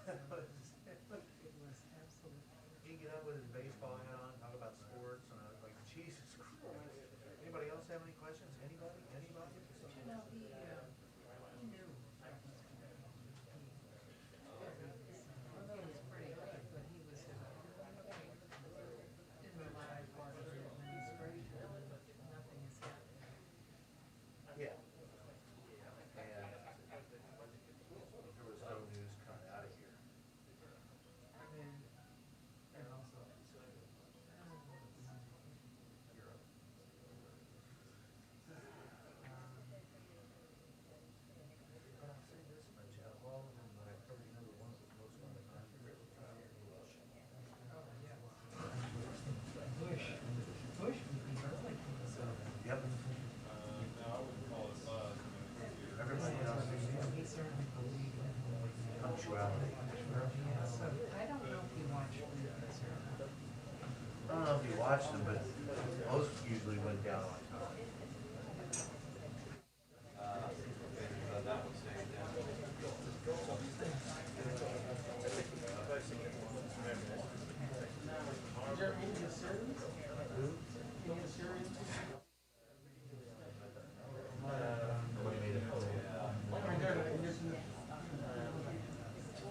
was absolutely. He'd get up with his baseball hat on, talk about sports, and I was like, Jesus Christ. Anybody else have any questions? Anybody? Anybody? But you know, he knew I was going to be. Although he was pretty good, but he was in the live part of the administration, nothing is happening. Yeah. And there was no news coming out of here. And also, Europe. But I'll say this much, out of all of them, I probably know the one that was most fun to find here was probably Bush. oh, yeah. Bush would be early. Yep. Everybody else is He certainly believed in punctuality. yeah, so I don't know if you watch movies or not. I don't know if you watched them, but most usually went down on time. Is there any series? Any series? Nobody made it home. Oh my God, I just.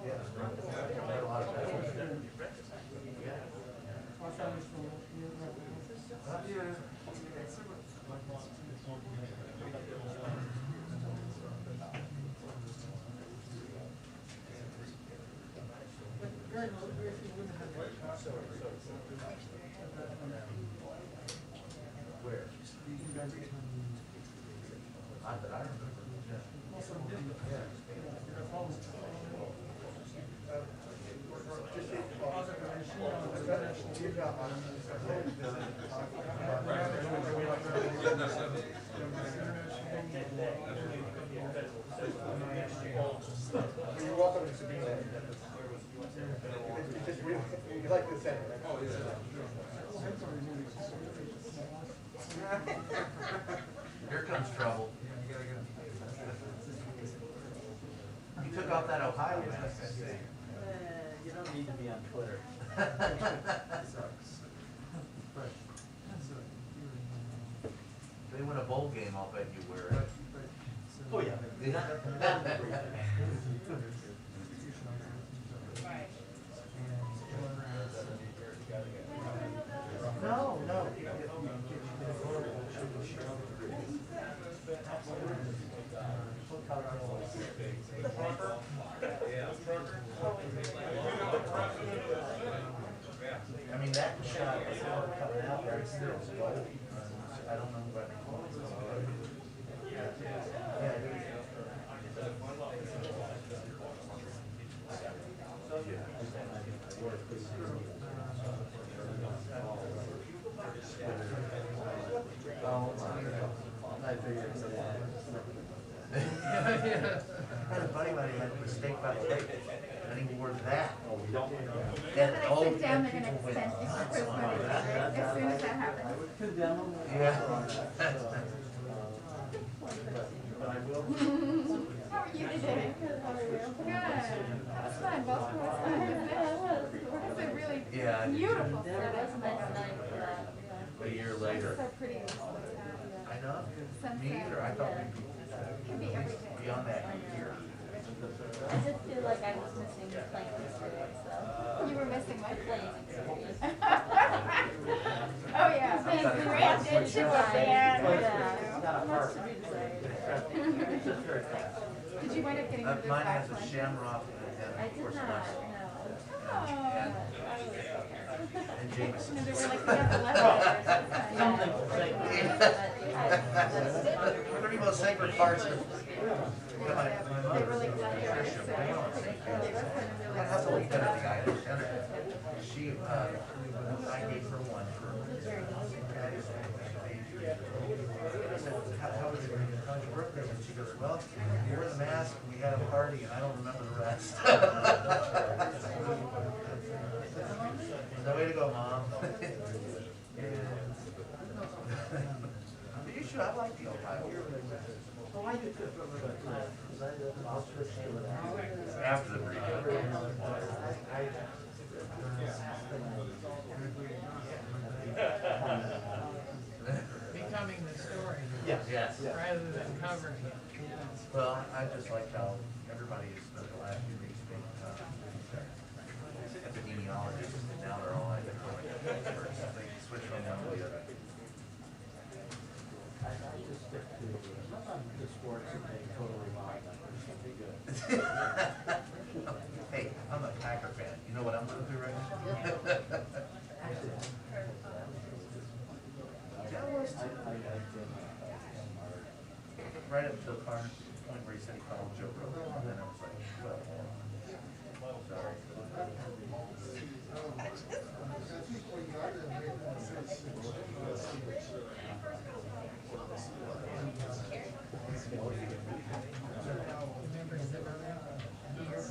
Yeah. Had a lot of time. Yeah. Where? Not that I remember. Yeah. You're welcome to be there. You like this thing. Oh, Here comes trouble. You took off that Ohio mask, I see. You don't need to be on Twitter. They win a bowl game, I'll bet you wear it. Oh, yeah. No, no. I mean, that shot is coming out there, it's still gold. I don't know what. I had a buddy of mine who had a mistake about the tape, and he wore that. And I all sit down, and they're gonna people went extend it nuts for on Christmas, that. as soon as that happens. Yeah. How are you today? Good. That was fun. Baltimore was fun, wasn't it? It's a really Yeah. beautiful set. A year later. So pretty. I know. Me either. I thought we'd Could be everything. be on that year. I just feel like I was missing the playing experience, though. You were missing my Playing experience. Oh, yeah. The rendition at the end. Did you wind up getting into this Mine has a backline? shamrock I and of did course not, mustard. no. And Jameson. No, they were like, we got the leftovers. Something to say. One of the most sacred parts of They were like leftovers, so. that's what we did at the Irish dinner. She, I gave her one for. I said, how was your birthday? And she goes, well, you wore the mask, we had a party, and I don't remember the rest. So way to go, Mom. You should, I like the Ohio. Oh, I do too. After the break. Yes. rather than covering it. Well, I just like how everybody has spent the last few weeks being epidemiologists, and now they're all like experts. They switch from one to the other. I just stick to the sports that they totally lie about. Be good. Hey, I'm a Packer fan. You know what I'm gonna do right now? Right up to the car, where he said he called Joe Rogan, and then I was like, well, sorry. Remember Zimmerman? He's on the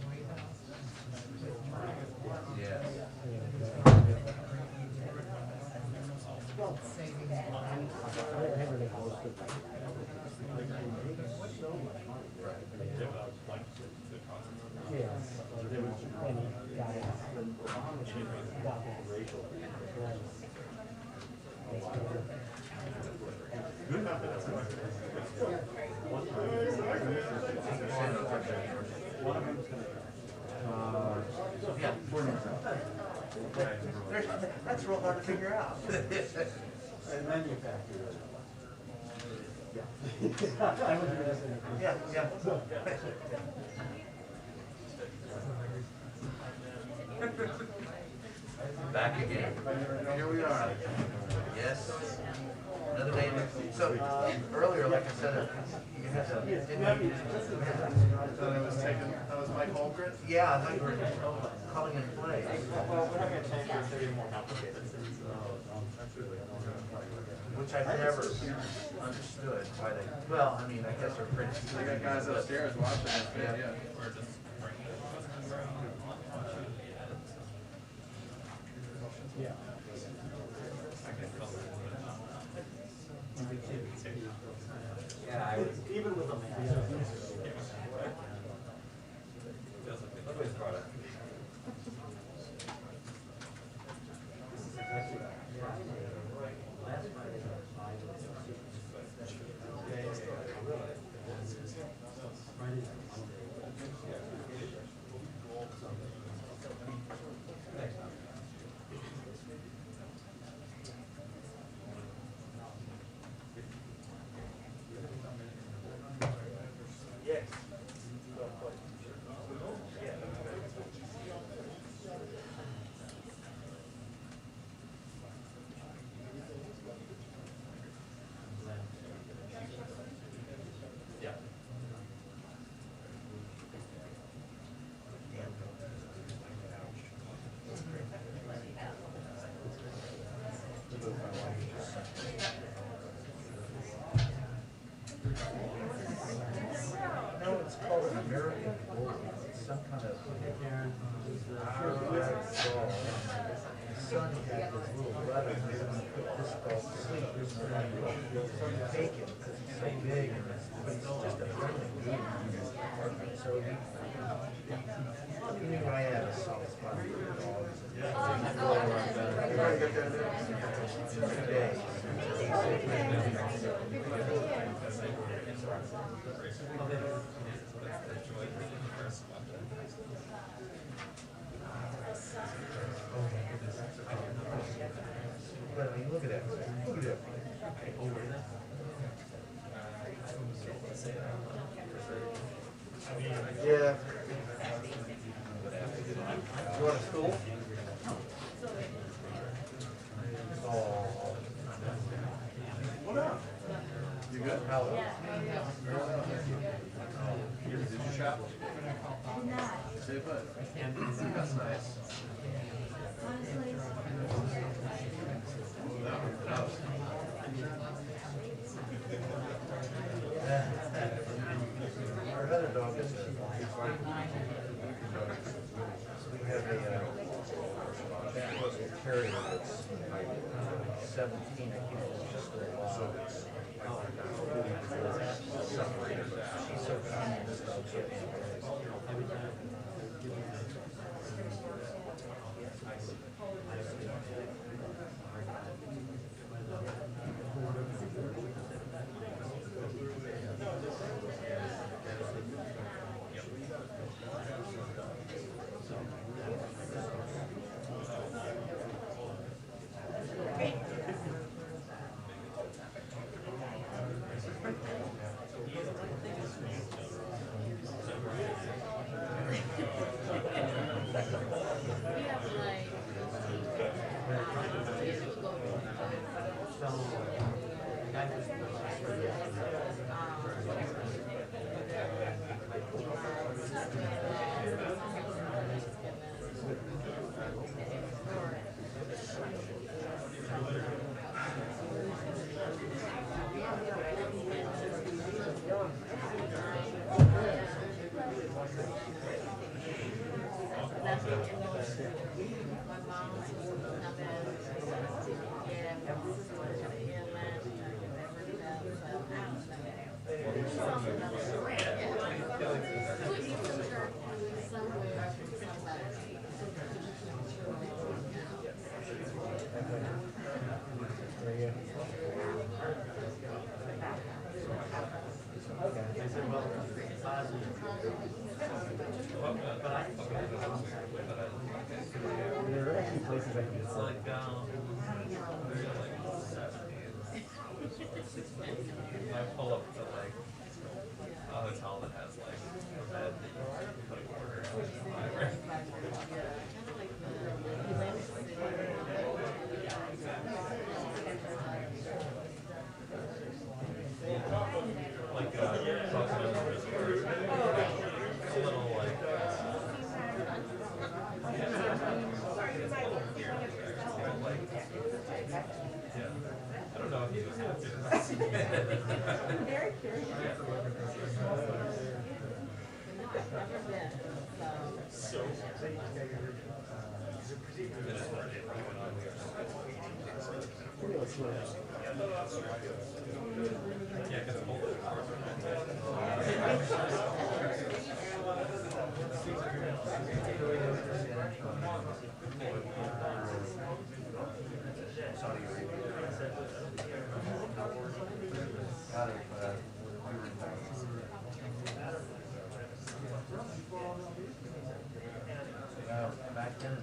White House Yes. savings bonds. Yeah. That's real hard to figure out. And manufacturer. Yeah, yeah. Back again. Here we are. Yes. Another day. So earlier, like I said, you had to. That was Mike Holmgren? Yeah, I thought you were calling in play. Well, we're not gonna change it, it's getting more complicated. Which I've never understood why they. Well, I mean, I guess they're pretty. They got guys upstairs watching this, Yeah. yeah. Yeah, I was, even with a man. No, it's called an American bull. It's some kind of. My son had this little brother who was going to put this dog to sleep. This is going to take him because he's so big, and but he's just a friendly dude. So he knew I had a soft spot for dogs. But I mean, look at that. Look at that. Yeah. You want a stool? Oh. What up? You good? How? Did you shop? Say what? That's nice. Our other dog is we have a terrier that's 17. I think it's just a while. She's so kind. This dog's so that's what it was. My mom was not bad. Yeah, my sister was here last time. There are actually places I can park. I pull up to like a hotel that has like a bed that you can put a quarter like Continental Resort. It's a little like yeah. I don't know if he was happy. I'm very curious. So yeah, because Saudi Arabia. Out of, we were in back then,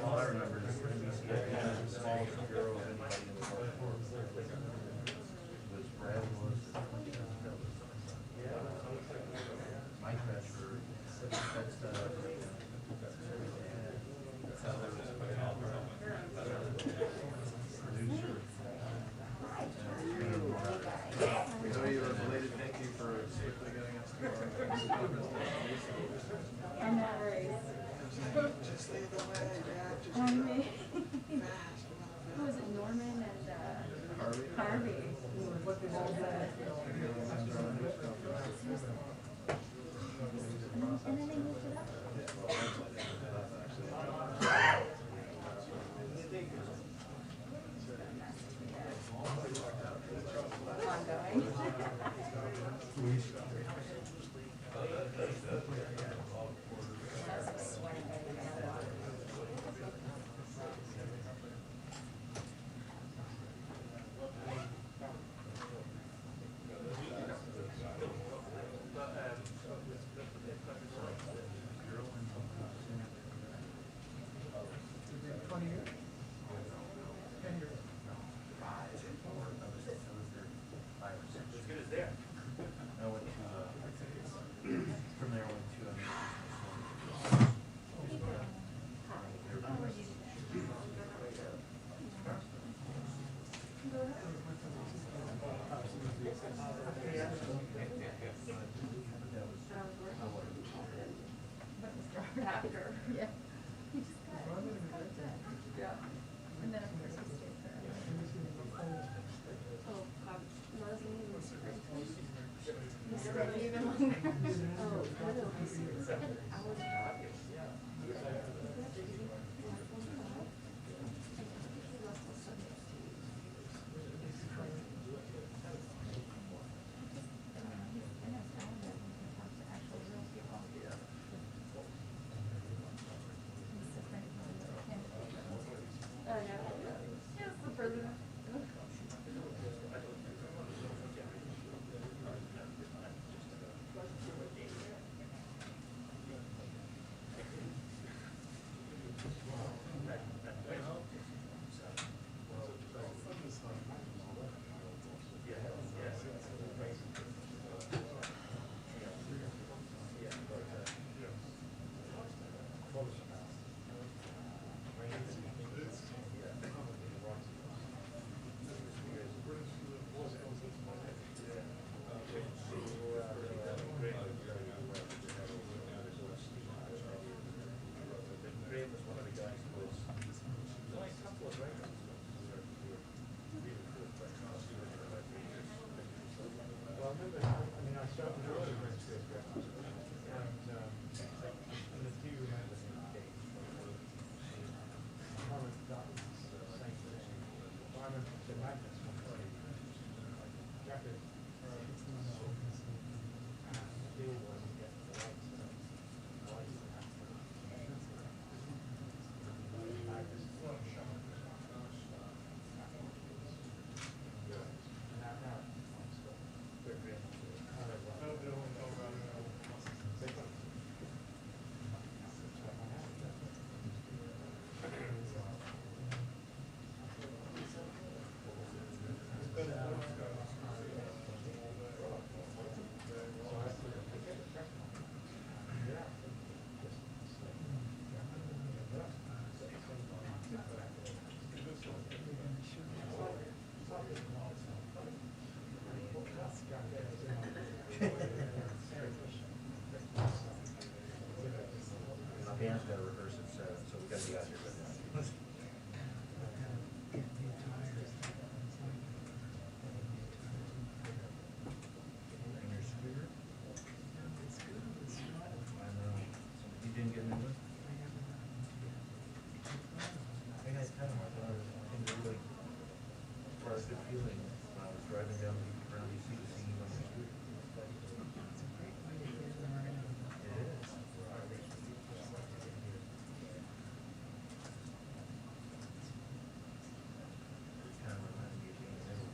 all I remember is NBC had the smallest bureau of anybody in the world. Was Brad was. Mike Fetcher, that stuff. Producer. We owe you a belated thank you for safely getting us to our conference. I'm not raised. Just lead the way, Dad. Just I mean, fast. who was it, Norman and Harvey? Harvey? And then they moved it up. Ongoing. I went to, from there I went to, After, yeah. He just got it. Yeah. And then of course he stayed there. Oh, Leslie was great. He stayed even longer. Oh, good. Yes, the president. hours at 7, so we gotta be out here by then. And your scooter? I know. You didn't get a new one? I got kind of my daughter. I think it really brought a good feeling when I was driving down around DC to see you on the scooter. It is. Kind of reminds me of being in Italy.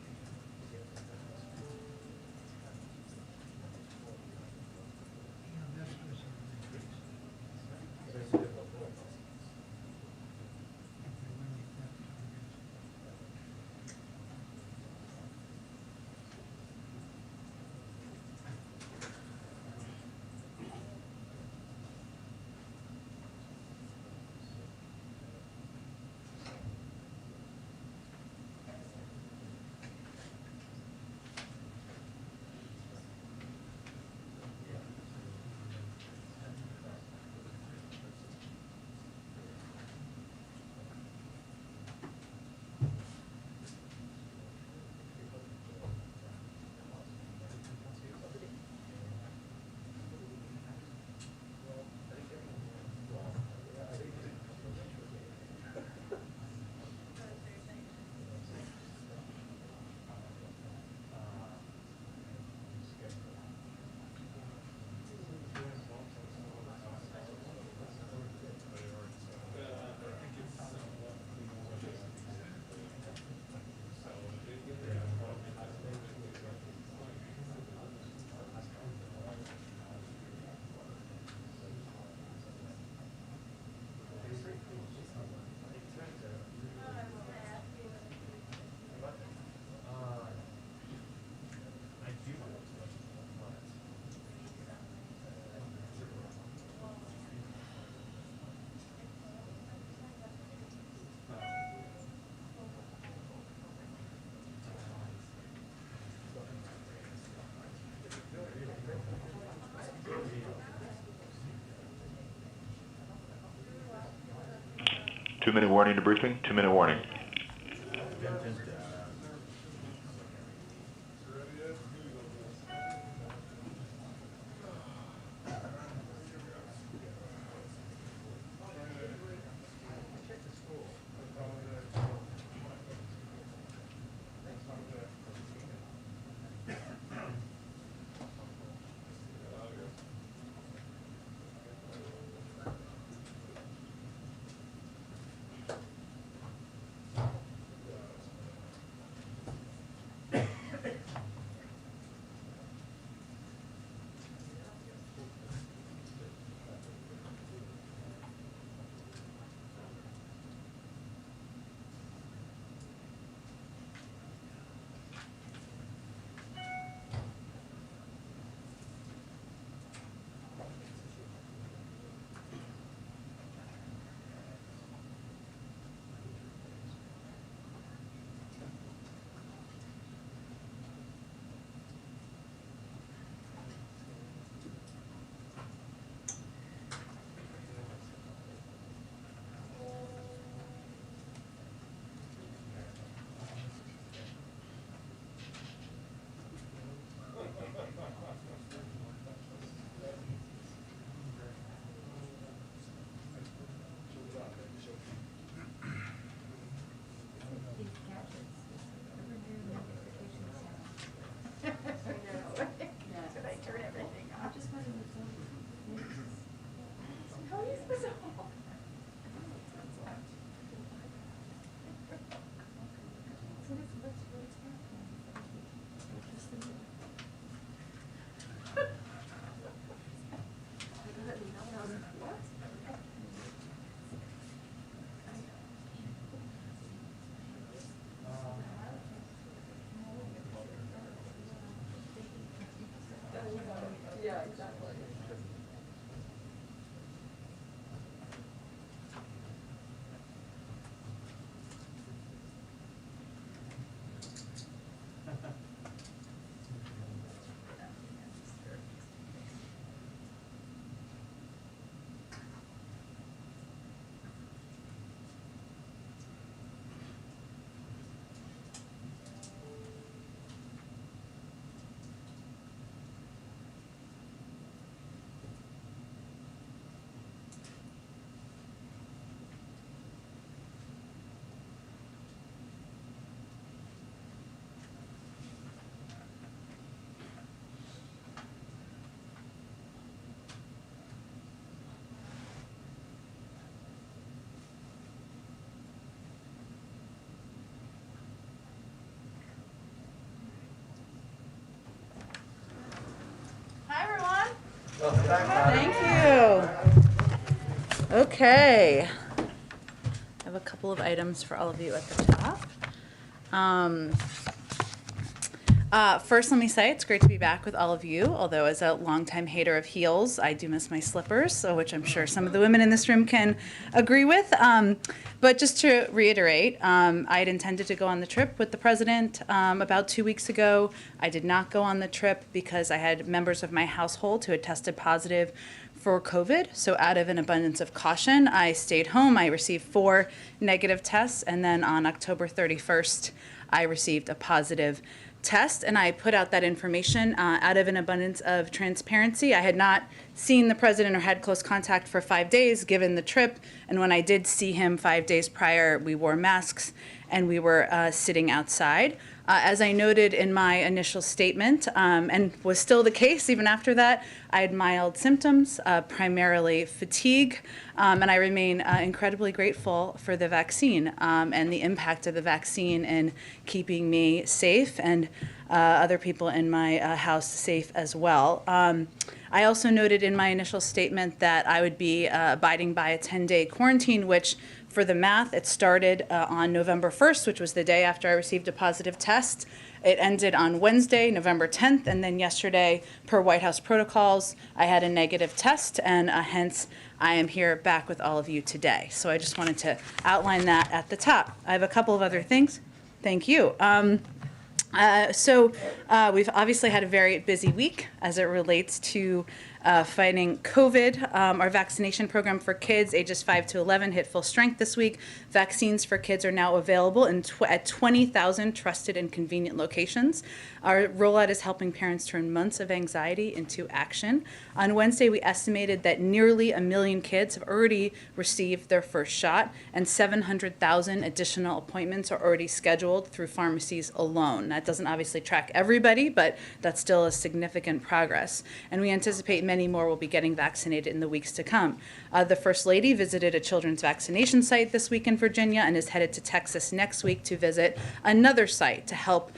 Two-minute warning to briefing. 2-minute warning. Thank you. Okay. I have a couple of items for all of you at the top. First, let me say it's great to be back with all of you, although as a longtime hater of heels, I do miss my slippers, so which I'm sure some of the women in this room can agree with. But just to reiterate, I had intended to go on the trip with the president about 2 weeks ago. I did not go on the trip because I had members of my household who had tested positive for COVID. So out of an abundance of caution, I stayed home. I received 4 negative tests, and then on October 31st, I received a positive test, and I put out that information out of an abundance of transparency. I had not seen the president or had close contact for 5 days given the trip, and when I did see him 5 days prior, we wore masks and we were sitting outside. As I noted in my initial statement, and was still the case even after that, I had mild symptoms, primarily fatigue, and I remain incredibly grateful for the vaccine and the impact of the vaccine in keeping me safe and other people in my house safe as well. I also noted in my initial statement that I would be abiding by a 10-day quarantine, which for the math, it started on November 1st, which was the day after I received a positive test. It ended on Wednesday, November 10th, and then yesterday, per White House protocols, I had a negative test, and hence I am here back with all of you today. So I just wanted to outline that at the top. I have a couple of other things. Thank you. We've obviously had a very busy week as it relates to fighting COVID. Our vaccination program for kids ages 5 to 11 hit full strength this week. Vaccines for kids are now available at 20,000 trusted and convenient locations. Our rollout is helping parents turn months of anxiety into action. On Wednesday, we estimated that nearly 1 million kids have already received their first shot, and 700,000 additional appointments are already scheduled through pharmacies alone. That doesn't obviously track everybody, but that's still a significant progress. And we anticipate many more will be getting vaccinated in the weeks to come. The First Lady visited a children's vaccination site this week in Virginia and is headed to Texas next week to visit another site to help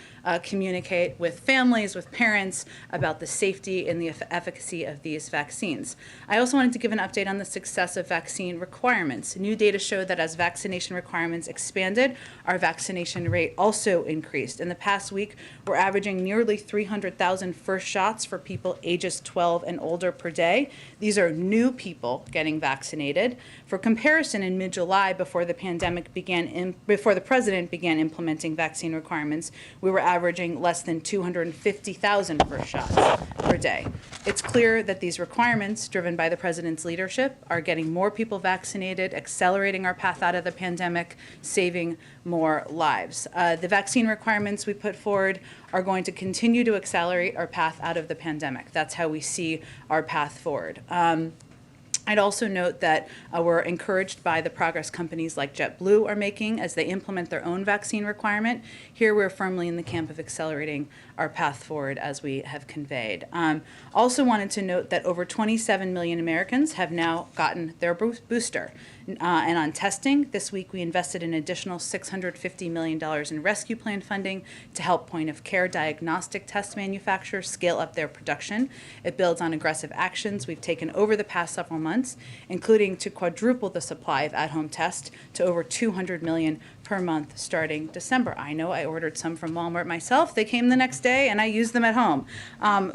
communicate with families, with parents about the safety and the efficacy of these vaccines. I also wanted to give an update on the success of vaccine requirements. New data show that as vaccination requirements expanded, our vaccination rate also increased. In the past week, we're averaging nearly 300,000 first shots for people ages 12 and older per day. These are new people getting vaccinated. For comparison, in mid-July, before the president began implementing vaccine requirements, we were averaging less than 250,000 first shots per day. It's clear that these requirements, driven by the president's leadership, are getting more people vaccinated, accelerating our path out of the pandemic, saving more lives. The vaccine requirements we put forward are going to continue to accelerate our path out of the pandemic. That's how we see our path forward. I'd also note that we're encouraged by the progress companies like JetBlue are making as they implement their own vaccine requirement. Here we're firmly in the camp of accelerating our path forward as we have conveyed. Also wanted to note that over 27 million Americans have now gotten their booster. And on testing, this week we invested an additional $650 million in rescue plan funding to help point-of-care diagnostic test manufacturers scale up their production. It builds on aggressive actions we've taken over the past several months, including to quadruple the supply of at-home tests to over 200 million per month starting December. I know I ordered some from Walmart myself. They came the next day and I used them at home.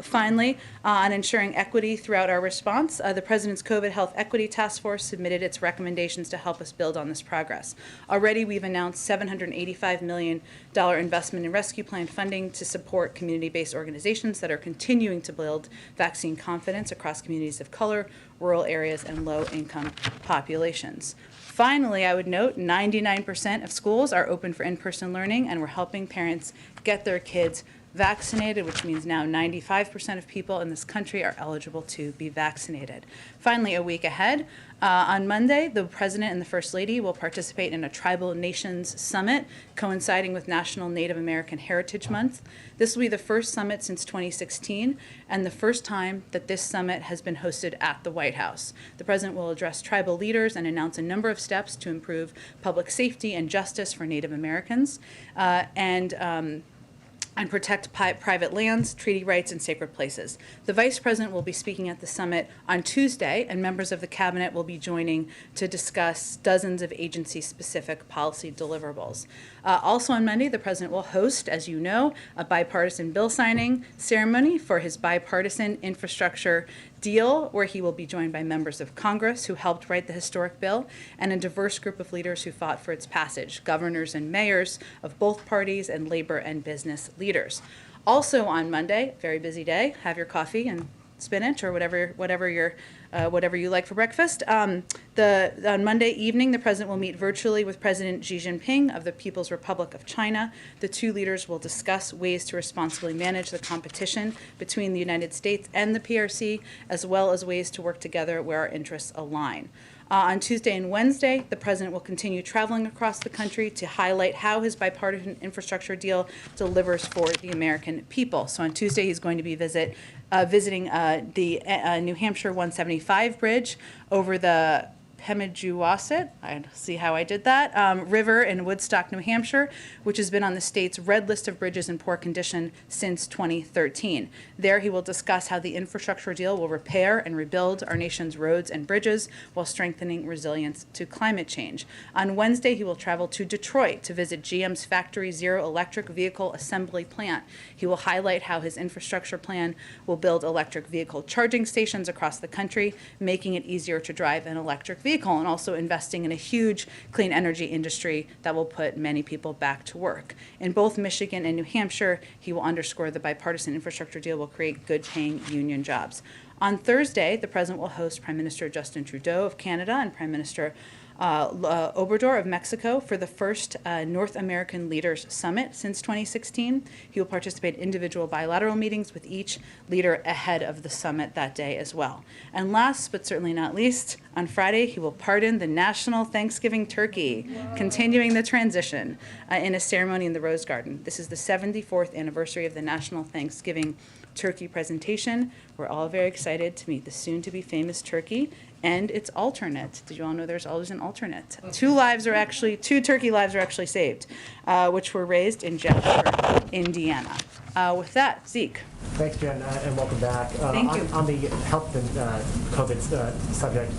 Finally, on ensuring equity throughout our response, the President's COVID Health Equity Task Force submitted its recommendations to help us build on this progress. Already we've announced $785 million investment in rescue plan funding to support community-based organizations that are continuing to build vaccine confidence across communities of color, rural areas, and low-income populations. Finally, I would note 99% of schools are open for in-person learning, and we're helping parents get their kids vaccinated, which means now 95% of people in this country are eligible to be vaccinated. Finally, a week ahead, on Monday, the President and the First Lady will participate in a Tribal Nations Summit coinciding with National Native American Heritage Month. This will be the first summit since 2016 and the first time that this summit has been hosted at the White House. The President will address tribal leaders and announce a number of steps to improve public safety and justice for Native Americans. and protect private lands, treaty rights, and sacred places. The Vice President will be speaking at the summit on Tuesday, and members of the Cabinet will be joining to discuss dozens of agency-specific policy deliverables. Also on Monday, the President will host, as you know, a bipartisan bill signing ceremony for his bipartisan infrastructure deal, where he will be joined by members of Congress who helped write the historic bill and a diverse group of leaders who fought for its passage, governors and mayors of both parties and labor and business leaders. Also on Monday, very busy day, have your coffee and spinach or whatever you like for breakfast. On Monday evening, the President will meet virtually with President Xi Jinping of the People's Republic of China. The two leaders will discuss ways to responsibly manage the competition between the United States and the PRC, as well as ways to work together where our interests align. On Tuesday and Wednesday, the President will continue traveling across the country to highlight how his bipartisan infrastructure deal delivers for the American people. So on Tuesday, he's going to be visiting the New Hampshire 175 bridge over the Pemigewasset, I see how I did that, river in Woodstock, New Hampshire, which has been on the state's red list of bridges in poor condition since 2013. There he will discuss how the infrastructure deal will repair and rebuild our nation's roads and bridges while strengthening resilience to climate change. On Wednesday, he will travel to Detroit to visit GM's Factory Zero electric vehicle assembly plant. He will highlight how his infrastructure plan will build electric vehicle charging stations across the country, making it easier to drive an electric vehicle, and also investing in a huge clean energy industry that will put many people back to work. In both Michigan and New Hampshire, he will underscore the bipartisan infrastructure deal will create good-paying union jobs. On Thursday, the President will host Prime Minister Justin Trudeau of Canada and Prime Minister Obrador of Mexico for the first North American Leaders Summit since 2016. He will participate in individual bilateral meetings with each leader ahead of the summit that day as well. And last but certainly not least, on Friday, he will pardon the national Thanksgiving turkey, continuing the transition in a ceremony in the Rose Garden. This is the 74th anniversary of the National Thanksgiving Turkey presentation. We're all very excited to meet the soon-to-be famous turkey and its alternate. Did you all know there's always an alternate? Two turkey lives are actually saved, which were raised in Jasper, Indiana. With that, Zeke. Thanks, Jen, and welcome back. Thank you. On the health and COVID subject,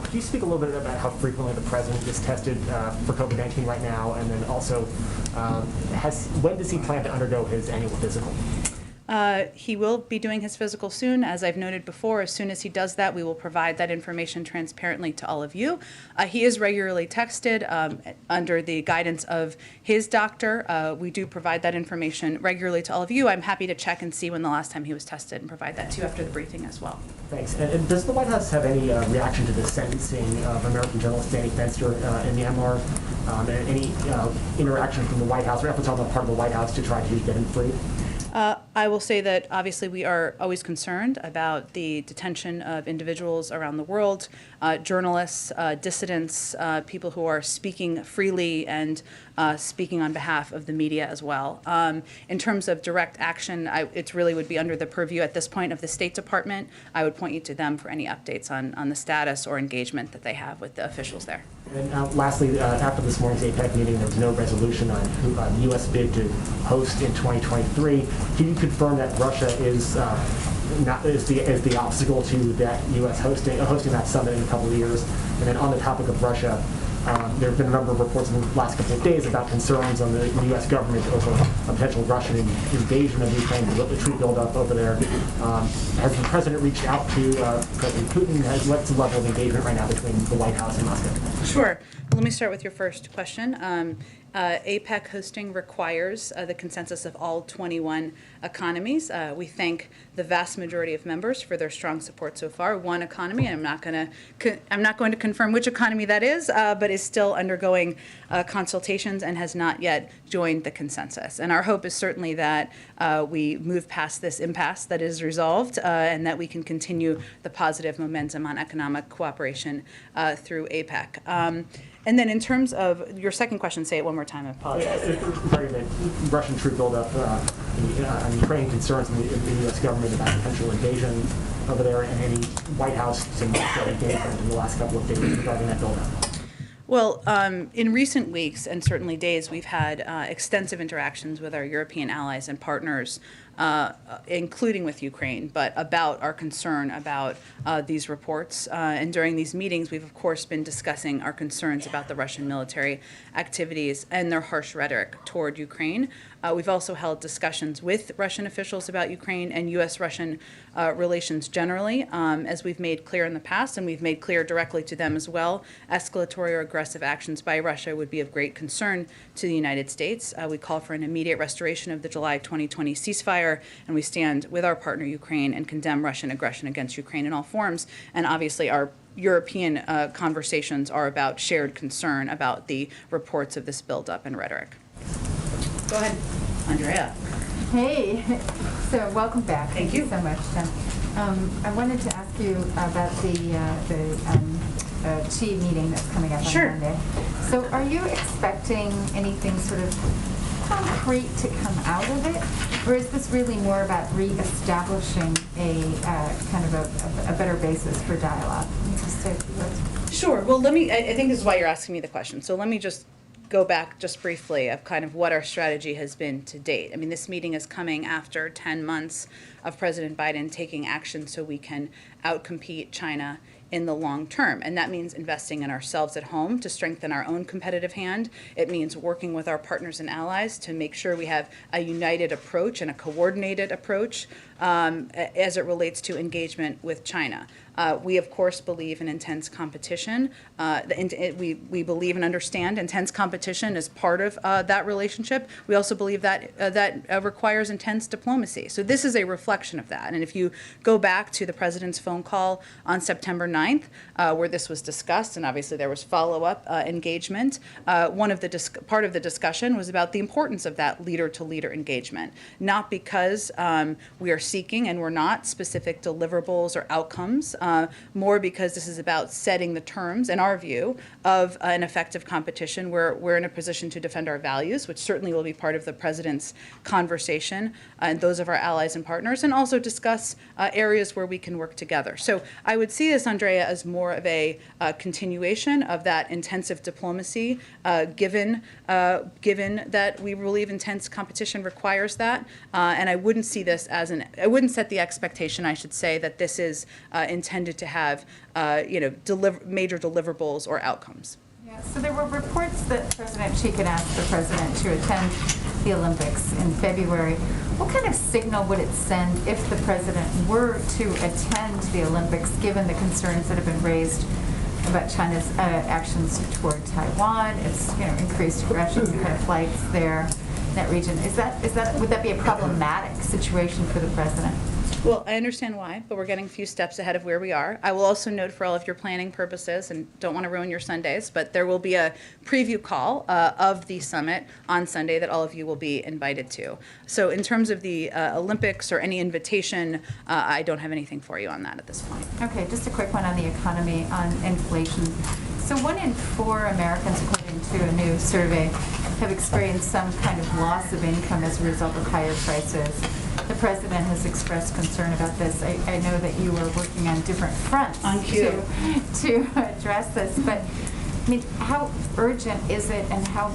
could you speak a little bit about how frequently the President is tested for COVID-19 right now, and then also when does he plan to undergo his annual physical? He will be doing his physical soon. As I've noted before, as soon as he does that, we will provide that information transparently to all of you. He is regularly texted under the guidance of his doctor. We do provide that information regularly to all of you. I'm happy to check and see when the last time he was tested and provide that to you after the briefing as well. Thanks. And does the White House have any reaction to the sentencing of American journalist Danny Fenster in Myanmar? And any interaction from the White House or efforts on the part of the White House to try to get him free? I will say that obviously we are always concerned about the detention of individuals around the world, journalists, dissidents, people who are speaking freely and speaking on behalf of the media as well. In terms of direct action, it really would be under the purview at this point of the State Department. I would point you to them for any updates on the status or engagement that they have with the officials there. And lastly, after this morning's APEC meeting, there was no resolution on the U.S. bid to host in 2023. Can you confirm that Russia is the obstacle to that U.S. hosting that summit in a couple of years? And then on the topic of Russia, there have been a number of reports in the last couple of days about concerns on the U.S. government over a potential Russian invasion of Ukraine, the troop buildup over there. Has the President reached out to President Putin? What's the level of engagement right now between the White House and Moscow? Sure. Let me start with your first question. APEC hosting requires the consensus of all 21 economies. We thank the vast majority of members for their strong support so far. One economy, and I'm not going to confirm which economy that is, but is still undergoing consultations and has not yet joined the consensus. And our hope is certainly that we move past this impasse that is resolved and that we can continue the positive momentum on economic cooperation through APEC. And then in terms of your second question, say it one more time, I apologize. Regarding the Russian troop buildup and Ukrainian concerns in the U.S. government about potential invasion over there, and any White House to Moscow engagement in the last couple of days regarding that buildup. Well, in recent weeks and certainly days, we've had extensive interactions with our European allies and partners, including with Ukraine, but about our concern about these reports. And during these meetings, we've, of course, been discussing our concerns about the Russian military activities and their harsh rhetoric toward Ukraine. We've also held discussions with Russian officials about Ukraine and U.S.-Russian relations generally, as we've made clear in the past, and we've made clear directly to them as well. Escalatory or aggressive actions by Russia would be of great concern to the United States. We call for an immediate restoration of the July 2020 ceasefire, and we stand with our partner Ukraine and condemn Russian aggression against Ukraine in all forms. And obviously our European conversations are about shared concern about the reports of this buildup and rhetoric. Go ahead, Andrea. Hey, so welcome back. Thank you you so much, Tim. I wanted to ask you about the Chi meeting that's coming up on Monday. So are you expecting anything sort of concrete to come out of it? Or is this really more about reestablishing a kind of a better basis for dialogue? Sure. Well, I think this is why you're asking me the question. So let me just go back just briefly of kind of what our strategy has been to date. I mean, this meeting is coming after 10 months of President Biden taking action so we can outcompete China in the long term. And that means investing in ourselves at home to strengthen our own competitive hand. It means working with our partners and allies to make sure we have a united approach and a coordinated approach as it relates to engagement with China. We, of course, believe in intense competition. We believe and understand intense competition as part of that relationship. We also believe that that requires intense diplomacy. So this is a reflection of that. And if you go back to the president's phone call on September 9th, where this was discussed, and obviously there was follow-up engagement, part of the discussion was about the importance of that leader-to-leader engagement, not because we are seeking, and we're not, specific deliverables or outcomes, more because this is about setting the terms, in our view, of an effective competition where we're in a position to defend our values, which certainly will be part of the president's conversation and those of our allies and partners, and also discuss areas where we can work together. So I would see this, Andrea, as more of a continuation of that intensive diplomacy, given that we believe intense competition requires that, and I wouldn't see this as I wouldn't set the expectation, I should say, that this is intended to have, major deliverables or outcomes. Yeah, so there were reports that President Xi could ask the president to attend the Olympics in February. What kind of signal would it send if the president were to attend the Olympics, given the concerns that have been raised about China's actions toward Taiwan, its increased aggression kind of flights there in that region? Would that be a problematic situation for the president? Well, I understand why, but we're getting a few steps ahead of where we are. I will also note, for all of your planning purposes, and don't want to ruin your Sundays, but there will be a preview call of the summit on Sunday that all of you will be invited to. So in terms of the Olympics or any invitation, I don't have anything for you on that at this point. Okay, just a quick one on the economy, on inflation. So 1 in 4 Americans, according to a new survey, have experienced some kind of loss of income as a result of higher prices. The president has expressed concern about this. I know that you are working on different fronts to address this, but I mean, how urgent is it, and how,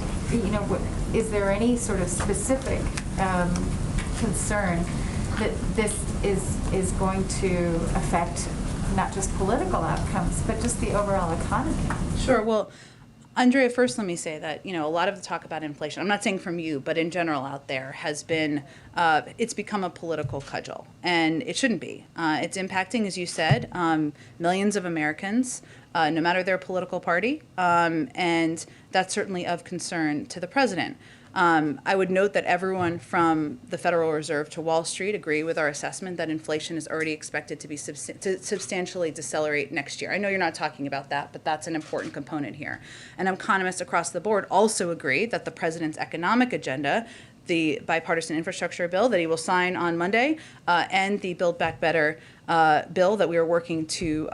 is there any sort of specific concern that this is going to affect not just political outcomes, but just the overall economy? Sure. Well, Andrea, first let me say that, a lot of the talk about inflation, I'm not saying from you, but in general out there, has been, it's become a political cudgel, and it shouldn't be. It's impacting, as you said, millions of Americans, no matter their political party, and that's certainly of concern to the president. I would note that everyone from the Federal Reserve to Wall Street agree with our assessment that inflation is already expected to be substantially decelerate next year. I know you're not talking about that, but that's an important component here. And economists across the board also agree that the president's economic agenda, the bipartisan infrastructure bill that he will sign on Monday, and the Build Back Better bill that we are working to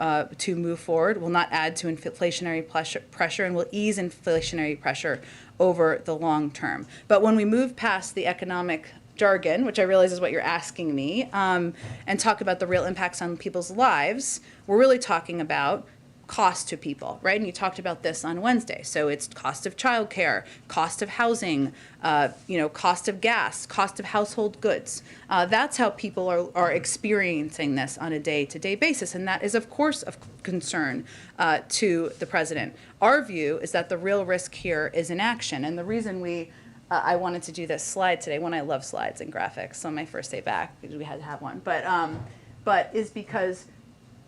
move forward will not add to inflationary pressure and will ease inflationary pressure over the long term. But when we move past the economic jargon, which I realize is what you're asking me, and talk about the real impacts on people's lives, we're really talking about cost to people, right? And you talked about this on Wednesday. So it's cost of childcare, cost of housing, cost of gas, cost of household goods. That's how people are experiencing this on a day-to-day basis, and that is, of course, of concern to the president. Our view is that the real risk here is inaction, and the reason I wanted to do this slide today, I love slides and graphics on my first day back, because we had to have one, but is because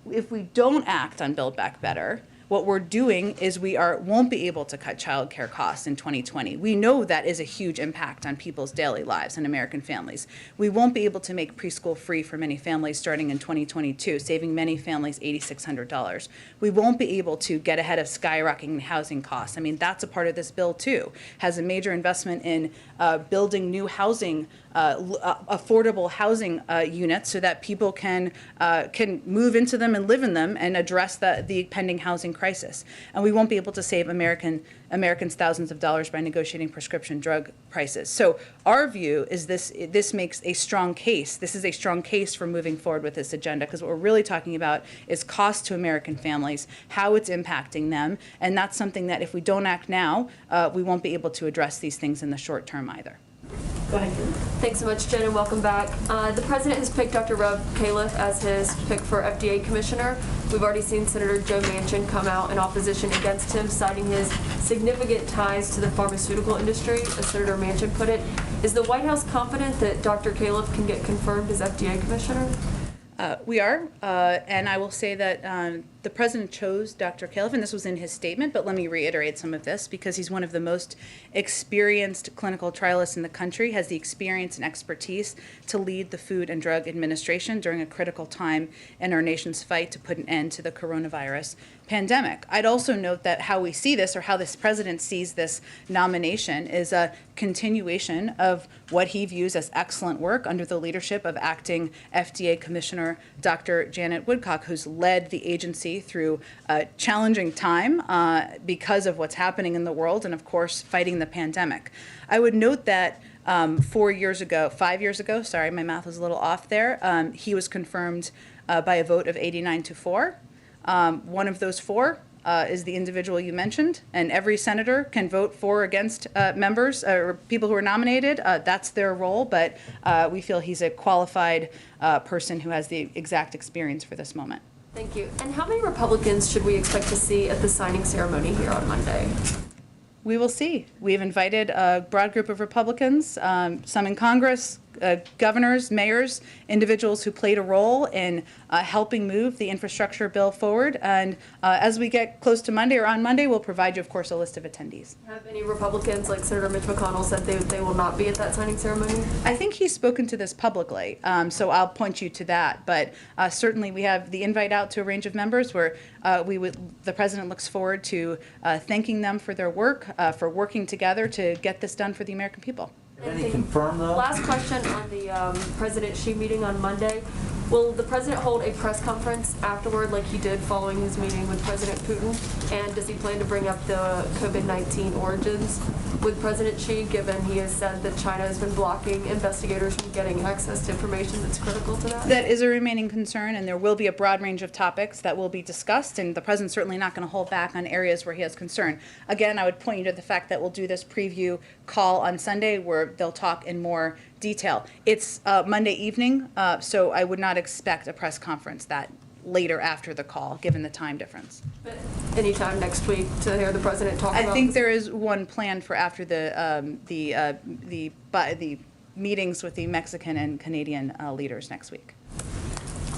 if we don't act on Build Back Better, what we're doing is we won't be able to cut child care costs in 2020. We know that is a huge impact on people's daily lives and American families. We won't be able to make preschool free for many families starting in 2022, saving many families $8,600. We won't be able to get ahead of skyrocketing housing costs. I mean, that's a part of this bill too. Has a major investment in building new housing, affordable housing units so that people can move into them and live in them and address the pending housing crisis. And we won't be able to save Americans thousands of dollars by negotiating prescription drug prices. So our view is this makes a strong case. This is a strong case for moving forward with this agenda, because what we're really talking about is cost to American families, how it's impacting them, and that's something that if we don't act now, we won't be able to address these things in the short term either. Go ahead. Thanks so much, Jen, and welcome back. The president has picked Dr. Rob Califf as his pick for FDA commissioner. We've already seen Senator Joe Manchin come out in opposition against him, citing his significant ties to the pharmaceutical industry, as Senator Manchin put it. Is the White House confident that Dr. Califf can get confirmed as FDA commissioner? We are, and I will say that the president chose Dr. Califf, and this was in his statement, but let me reiterate some of this, because he's one of the most experienced clinical trialists in the country, has the experience and expertise to lead the Food and Drug Administration during a critical time in our nation's fight to put an end to the coronavirus pandemic. I'd also note that how we see this, or how this president sees this nomination, is a continuation of what he views as excellent work under the leadership of acting FDA Commissioner Dr. Janet Woodcock, who's led the agency through a challenging time because of what's happening in the world and, of course, fighting the pandemic. I would note that 5 years ago, sorry, my math was a little off there, he was confirmed by a vote of 89-4. One of those 4 is the individual you mentioned, and every senator can vote for or against members or people who are nominated. That's their role, but we feel he's a qualified person who has the exact experience for this moment. Thank you. And how many Republicans should we expect to see at the signing ceremony here on Monday? We will see. We've invited a broad group of Republicans, some in Congress, governors, mayors, individuals who played a role in helping move the infrastructure bill forward. And as we get close to Monday, or on Monday, we'll provide you, of course, a list of attendees. Have any Republicans, like Senator Mitch McConnell, said they will not be at that signing ceremony? I think he's spoken to this publicly, so I'll point you to that. But certainly we have the invite out to a range of members where the president looks forward to thanking them for their work, for working together to get this done for the American people. Any confirm though? Last question on the President Xi meeting on Monday. Will the president hold a press conference afterward like he did following his meeting with President Putin? And does he plan to bring up the COVID-19 origins with President Xi, given he has said that China has been blocking investigators from getting access to information that's critical to that? That is a remaining concern, and there will be a broad range of topics that will be discussed, and the president's certainly not going to hold back on areas where he has concern. Again, I would point you to the fact that we'll do this preview call on Sunday where they'll talk in more detail. It's Monday evening, so I would not expect a press conference that later after the call, given the time difference. But anytime next week to hear the president talk about. I think there is one planned for after the meetings with the Mexican and Canadian leaders next week.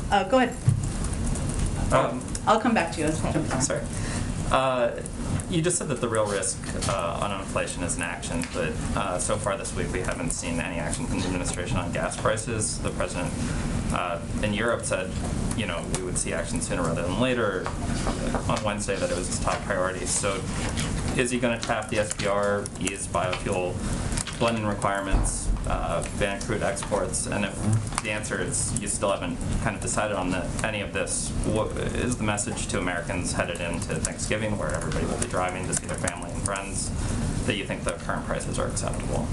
Go ahead. I'll come back to you. Sorry. You just said that the real risk on inflation is inaction, but so far this week we haven't seen any action from the administration on gas prices. The president in Europe said, we would see action sooner rather than later. On Wednesday, that it was his top priority. So, is he going to tap the SPR, ease biofuel blending requirements, ban crude exports? And if the answer is you still haven't kind of decided on any of this, what is the message to Americans headed into Thanksgiving, where everybody will be driving to see their family and friends, that you think the current prices are acceptable?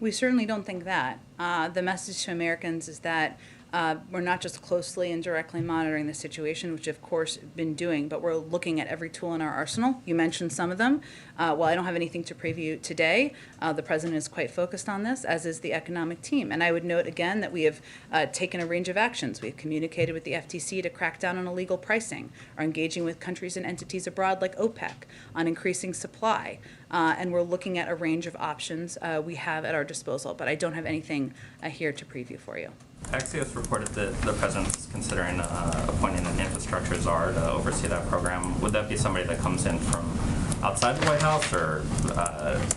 We certainly don't think that. The message to Americans is that We're not just closely and directly monitoring the situation, which of course been doing, but we're looking at every tool in our arsenal. You mentioned some of them. While I don't have anything to preview today, the president is quite focused on this, as is the economic team. And I would note again that we have taken a range of actions. We've communicated with the FTC to crack down on illegal pricing, are engaging with countries and entities abroad like OPEC on increasing supply. And we're looking at a range of options we have at our disposal, but I don't have anything here to preview for you. Axios reported that the president is considering appointing an infrastructure czar to oversee that program. Would that be somebody that comes in from outside the White House or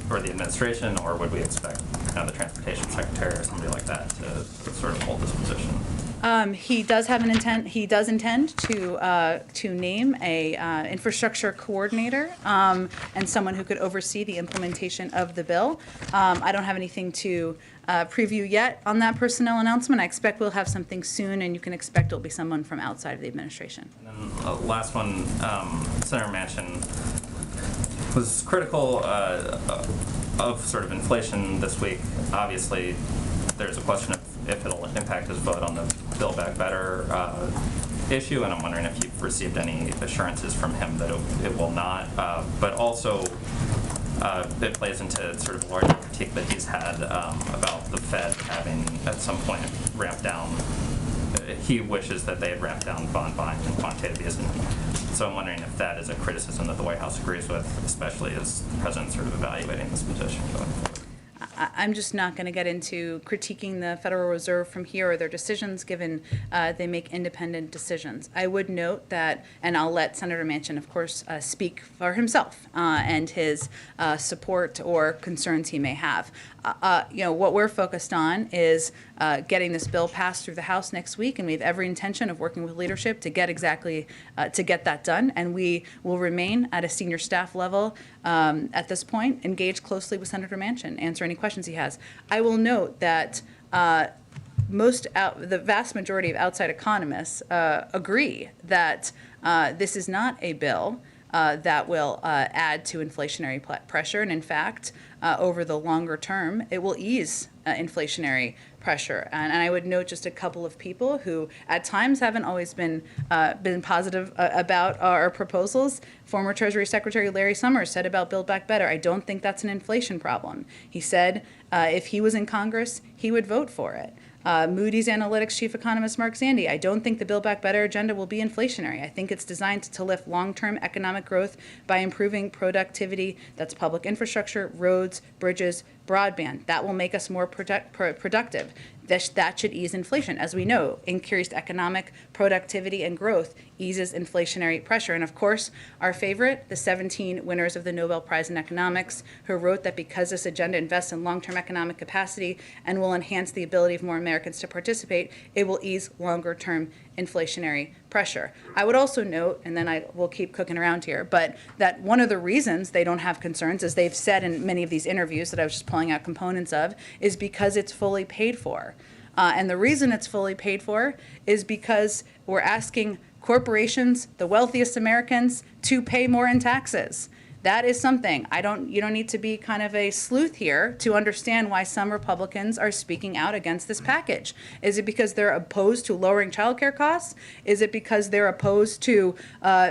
the administration, or would we expect the transportation secretary or somebody like that to sort of hold this position? He does have an intent. He does intend to name a infrastructure coordinator and someone who could oversee the implementation of the bill. I don't have anything to preview yet on that personnel announcement. I expect we'll have something soon, and you can expect it'll be someone from outside of the administration. And then last one, Senator Manchin was critical of sort of inflation this week. Obviously, there's a question of if it'll impact his vote on the Build Back Better issue, and I'm wondering if you've received any assurances from him that it will not. But also, it plays into sort of larger critique that he's had about the Fed having at some point ramped down. He wishes that they had ramped down bond buying and quantitative easing. So I'm wondering if that is a criticism that the White House agrees with, especially as the president's sort of evaluating this position going forward. I'm just not going to get into critiquing the Federal Reserve from here or their decisions, given they make independent decisions. I would note that, and I'll let Senator Manchin, of course, speak for himself and his support or concerns he may have. What we're focused on is getting this bill passed through the House next week, and we have every intention of working with leadership to get that done. And we will remain at a senior staff level at this point, engage closely with Senator Manchin, answer any questions he has. I will note that the vast majority of outside economists agree that this is not a bill that will add to inflationary pressure, and in fact, over the longer term, it will ease inflationary pressure. And I would note just a couple of people who at times haven't always been positive about our proposals. Former Treasury Secretary Larry Summers said about Build Back Better, I don't think that's an inflation problem. He said if he was in Congress, he would vote for it. Moody's Analytics chief economist Mark Zandi, I don't think the Build Back Better agenda will be inflationary. I think it's designed to lift long-term economic growth by improving productivity. That's public infrastructure, roads, bridges, broadband. That will make us more productive. That should ease inflation. As we know, increased economic productivity and growth eases inflationary pressure. And of course, our favorite, the 17 winners of the Nobel Prize in Economics, who wrote that because this agenda invests in long-term economic capacity and will enhance the ability of more Americans to participate, it will ease longer-term inflationary pressure. I would also note, and then I will keep cooking around here, but that one of the reasons they don't have concerns, as they've said in many of these interviews that I was just pulling out components of, is because it's fully paid for. And the reason it's fully paid for is because we're asking corporations, the wealthiest Americans, to pay more in taxes. That is something. You don't need to be kind of a sleuth here to understand why some Republicans are speaking out against this package. Is it because they're opposed to lowering child care costs? Is it because they're opposed to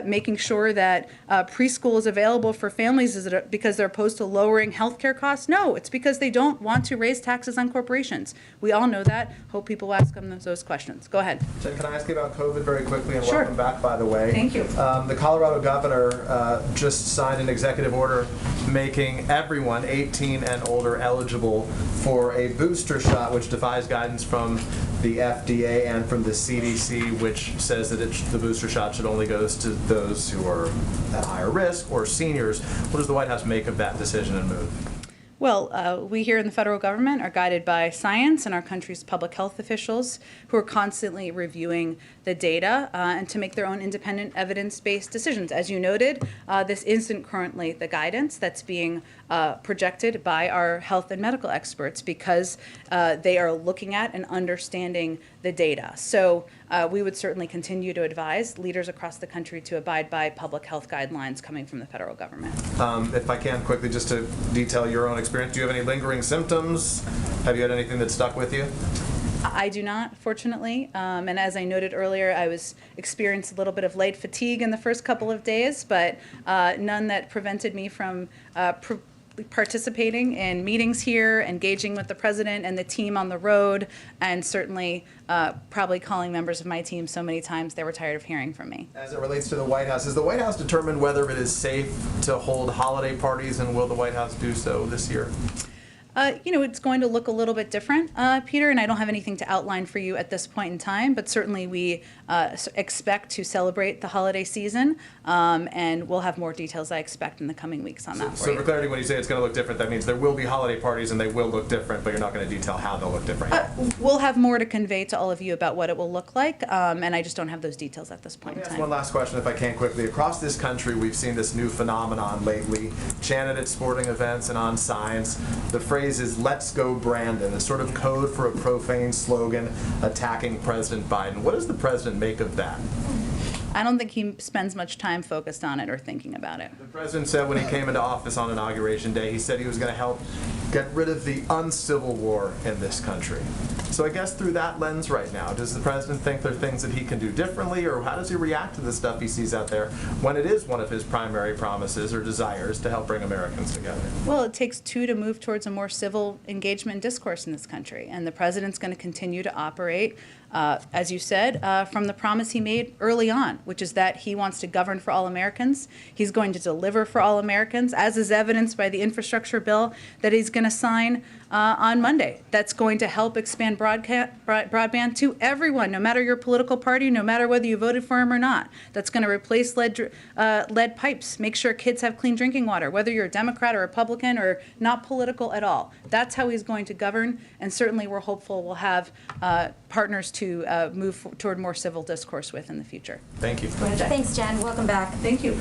making sure that preschool is available for families? Is it because they're opposed to lowering health care costs? No, it's because they don't want to raise taxes on corporations. We all know that. Hope people ask them those questions. Go ahead. Jen, can I ask you about COVID very quickly? And sure. Welcome back, by the way. Thank you. The Colorado governor just signed an executive order making everyone 18 and older eligible for a booster shot, which defies guidance from the FDA and from the CDC, which says that the booster shot should only go to those who are at higher risk or seniors. What does the White House make of that decision and move? Well, we here in the federal government are guided by science and our country's public health officials who are constantly reviewing the data and to make their own independent evidence-based decisions. As you noted, this isn't currently the guidance that's being projected by our health and medical experts because they are looking at and understanding the data. So we would certainly continue to advise leaders across the country to abide by public health guidelines coming from the federal government. If I can quickly, just to detail your own experience, do you have any lingering symptoms? Have you had anything that stuck with you? I do not, fortunately. And as I noted earlier, I experienced a little bit of late fatigue in the first couple of days, but none that prevented me from participating in meetings here, engaging with the president and the team on the road, and certainly probably calling members of my team so many times they were tired of hearing from me. As it relates to the White House, has the White House determined whether it is safe to hold holiday parties, and will the White House do so this year? It's going to look a little bit different, Peter, and I don't have anything to outline for you at this point in time, but certainly we expect to celebrate the holiday season, and we'll have more details, I expect, in the coming weeks on that for So you. for clarity, when you say it's going to look different, that means there will be holiday parties and they will look different, but you're not going to detail how they'll look different yet. We'll have more to convey to all of you about what it will look like, and I just don't have those details at this point in time. One last question, if I can quickly. Across this country, we've seen this new phenomenon lately, chanted at sporting events and on signs. The phrase is, "Let's go Brandon," a sort of code for a profane slogan attacking President Biden. What does the president make of that? I don't think he spends much time focused on it or thinking about it. The president said when he came into office on Inauguration Day, he said he was going to help get rid of the uncivil war in this country. So I guess through that lens right now, does the president think there are things that he can do differently, or how does he react to the stuff he sees out there when it is one of his primary promises or desires to help bring Americans together? Well, it takes two to move towards a more civil engagement and discourse in this country, and the president's going to continue to operate, as you said, from the promise he made early on, which is that he wants to govern for all Americans. He's going to deliver for all Americans, as is evidenced by the infrastructure bill that he's going to sign on Monday. That's going to help expand broadband to everyone, no matter your political party, no matter whether you voted for him or not. That's going to replace lead pipes, make sure kids have clean drinking water, whether you're a Democrat or Republican or not political at all. That's how he's going to govern, and certainly we're hopeful we'll have partners to move toward more civil discourse with in the future. Thank you. Thanks, Jen. Welcome back. Thank you.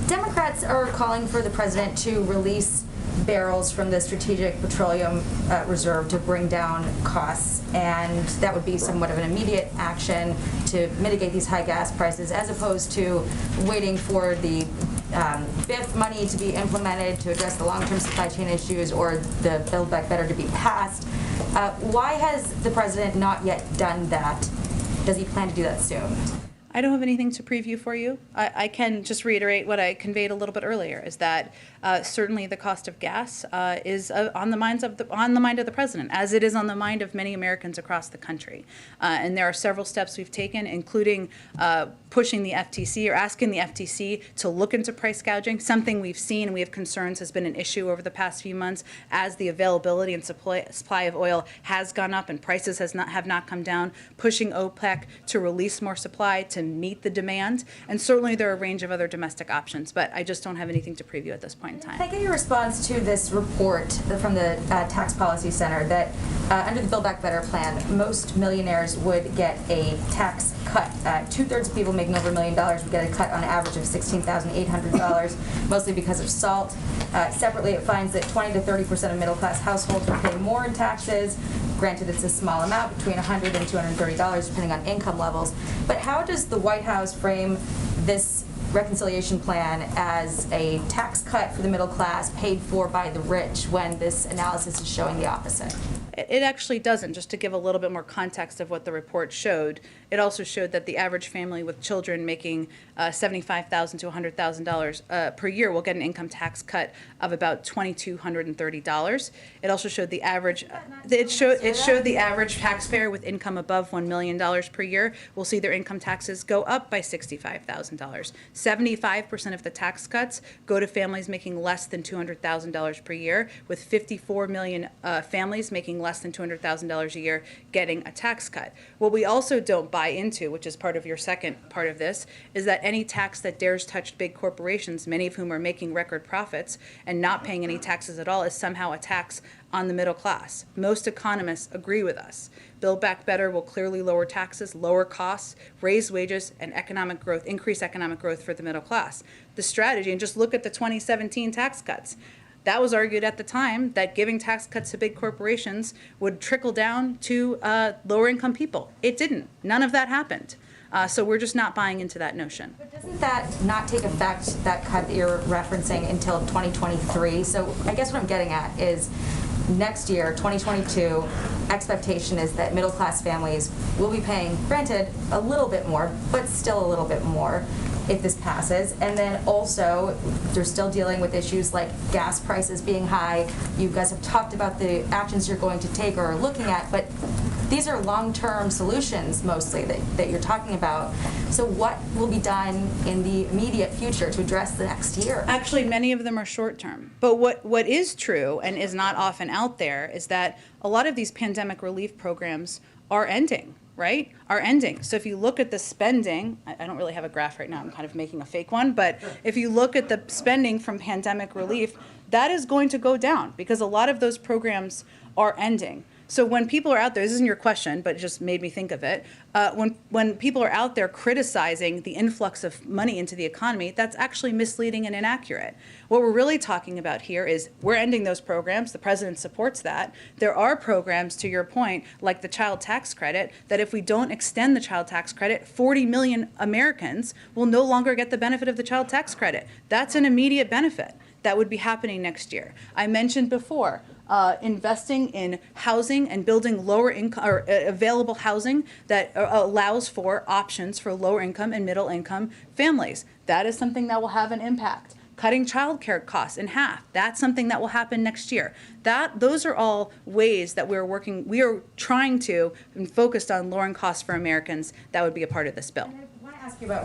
Democrats are calling for the president to release barrels from the Strategic Petroleum Reserve to bring down costs, and that would be somewhat of an immediate action to mitigate these high gas prices, as opposed to waiting for the BIF money to be implemented to address the long-term supply chain issues, or the Build Back Better to be passed. Why has the president not yet done that? Does he plan to do that soon? I don't have anything to preview for you. I can just reiterate what I conveyed a little bit earlier, is that certainly the cost of gas is on the mind of the president, as it is on the mind of many Americans across the country. And there are several steps we've taken, including pushing the FTC, or asking the FTC to look into price gouging. Something we've seen and we have concerns has been an issue over the past few months, as the availability and supply of oil has gone up and prices have not come down. Pushing OPEC to release more supply to meet the demand, and certainly there are a range of other domestic options, but I just don't have anything to preview at this point in time. Can I get your response to this report from the Tax Policy Center that under the Build Back Better plan, most millionaires would get a tax cut. 2/3 of people making over $1 million would get a cut on average of $16,800, mostly because of SALT. Separately, it finds that 20 to 30% of middle-class households will pay more in taxes. Granted, it's a small amount, between $100 and $230, depending on income levels. But how does the White House frame this reconciliation plan as a tax cut for the middle class paid for by the rich, when this analysis is showing the opposite? It actually doesn't. Just to give a little bit more context of what the report showed, it also showed that the average family with children making $75,000 to $100,000 per year will get an income tax cut of about $2,230. It also showed the average. It showed the average taxpayer with income above $1 million per year will see their income taxes go up by $65,000. 75% of the tax cuts go to families making less than $200,000 per year, with 54 million families making less than $200,000 a year getting a tax cut. What we also don't buy into, which is part of your second part of this, is that any tax that dares touch big corporations, many of whom are making record profits and not paying any taxes at all, is somehow a tax on the middle class. Most economists agree with us. Build Back Better will clearly lower taxes, lower costs, raise wages, and economic growth, increase economic growth for the middle class. The strategy, and just look at the 2017 tax cuts. That was argued at the time, that giving tax cuts to big corporations would trickle down to lower income people. It didn't. None of that happened. So we're just not buying into that notion. But doesn't that not take effect, that cut that you're referencing, until 2023? So I guess what I'm getting at is, next year, 2022, expectation is that middle-class families will be paying, granted, a little bit more, but still a little bit more if this passes. And then also, they're still dealing with issues like gas prices being high. You guys have talked about the actions you're going to take or are looking at, but these are long-term solutions mostly that you're talking about. So what will be done in the immediate future to address the next year? Actually, many of them are short-term. But what is true and is not often out there is that a lot of these pandemic relief programs are ending, right? Are ending. So if you look at the spending, I don't really have a graph right now, I'm kind of making a fake one, but if you look at the spending from pandemic relief, that is going to go down because a lot of those programs are ending. So when people are out there, this isn't your question, but it just made me think of it. When people are out there criticizing the influx of money into the economy, that's actually misleading and inaccurate. What we're really talking about here is we're ending those programs. The president supports that. There are programs, to your point, like the child tax credit, that if we don't extend the child tax credit, 40 million Americans will no longer get the benefit of the child tax credit. That's an immediate benefit that would be happening next year. I mentioned before, investing in housing and building lower income or available housing that allows for options for lower income and middle income families. That is something that will have an impact. Cutting childcare costs in half. That's something that will happen next year. Those are all ways that we're working. We are trying to and focused on lowering costs for Americans. That would be a part of this bill. I want to ask you about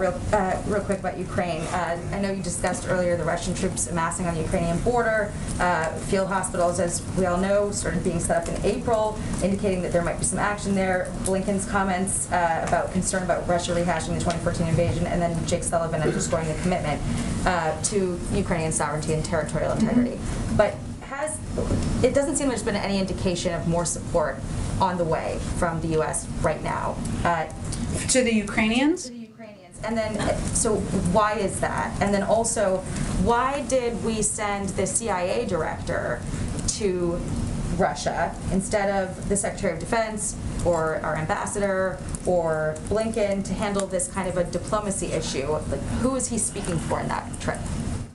real quick about Ukraine. I know you discussed earlier the Russian troops amassing on the Ukrainian border. Field hospitals, as we all know, started being set up in April, indicating that there might be some action there. Blinken's comments about concern about Russia rehashing the 2014 invasion, and then Jake Sullivan underscoring the commitment to Ukrainian sovereignty and territorial integrity. But it doesn't seem there's been any indication of more support on the way from the U.S. right now. To the Ukrainians? To the Ukrainians. And then, so why is that? And then also, why did we send the CIA director to Russia instead of the Secretary of Defense or our ambassador or Blinken to handle this kind of a diplomacy issue? Like, who is he speaking for in that trip?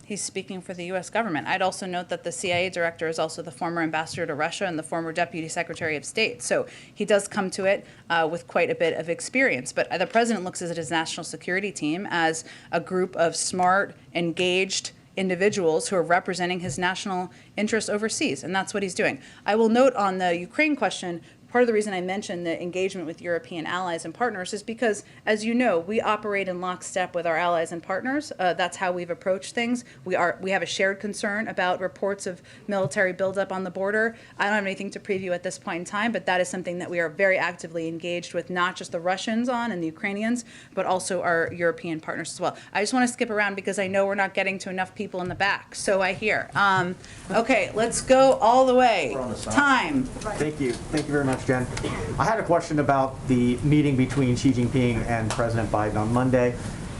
He's speaking for the U.S. government. I'd also note that the CIA director is also the former ambassador to Russia and the former deputy secretary of state. So he does come to it with quite a bit of experience. But the president looks at his national security team as a group of smart, engaged individuals who are representing his national interests overseas, and that's what he's doing. I will note on the Ukraine question, part of the reason I mentioned the engagement with European allies and partners is because, as you know, we operate in lockstep with our allies and partners. That's how we've approached things. We have a shared concern about reports of military buildup on the border. I don't have anything to preview at this point in time, but that is something that we are very actively engaged with, not just the Russians on and the Ukrainians, but also our European partners as well. I just want to skip around because I know we're not getting to enough people in the back, so I hear. Okay, let's go all the way. Time. Thank you. Thank you very much, Jen. I had a question about the meeting between Xi Jinping and President Biden on Monday.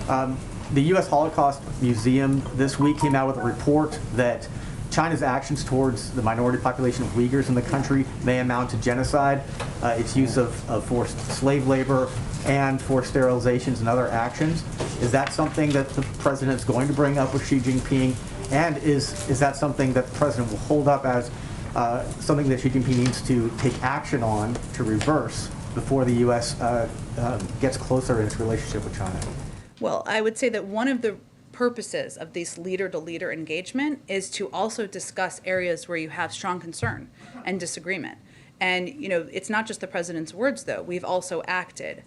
The U.S. Holocaust Museum this week came out with a report that China's actions towards the minority population of Uyghurs in the country may amount to genocide. Its use of forced slave labor and forced sterilizations and other actions. Is that something that the president is going to bring up with Xi Jinping? And is that something that the president will hold up as something that Xi Jinping needs to take action on to reverse before the U.S. Gets closer in its relationship with China? Well, I would say that one of the purposes of this leader-to-leader engagement is to also discuss areas where you have strong concern and disagreement. And, you know, it's not just the president's words, though. We've also acted.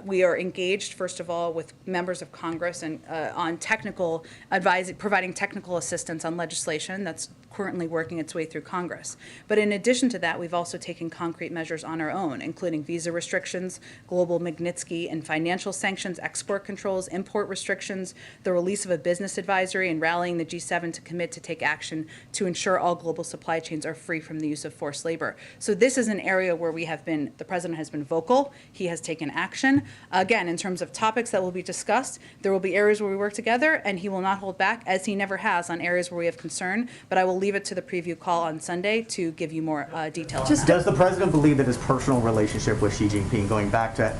We are engaged, first of all, with members of Congress and on technical providing technical assistance on legislation that's currently working its way through Congress. But in addition to that, we've also taken concrete measures on our own, including visa restrictions, global Magnitsky and financial sanctions, export controls, import restrictions, the release of a business advisory, and rallying the G7 to commit to take action to ensure all global supply chains are free from the use of forced labor. So this is an area where the president has been vocal. He has taken action. Again, in terms of topics that will be discussed, there will be areas where we work together, and he will not hold back, as he never has, on areas where we have concern. But I will leave it to the preview call on Sunday to give you more detail on that. Does the president believe that his personal relationship with Xi Jinping, going back to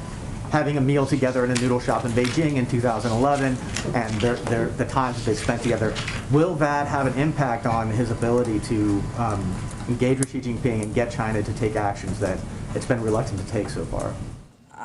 having a meal together in a noodle shop in Beijing in 2011 and the times that they spent together. Will that have an impact on his ability to engage with Xi Jinping and get China to take actions that it's been reluctant to take so far?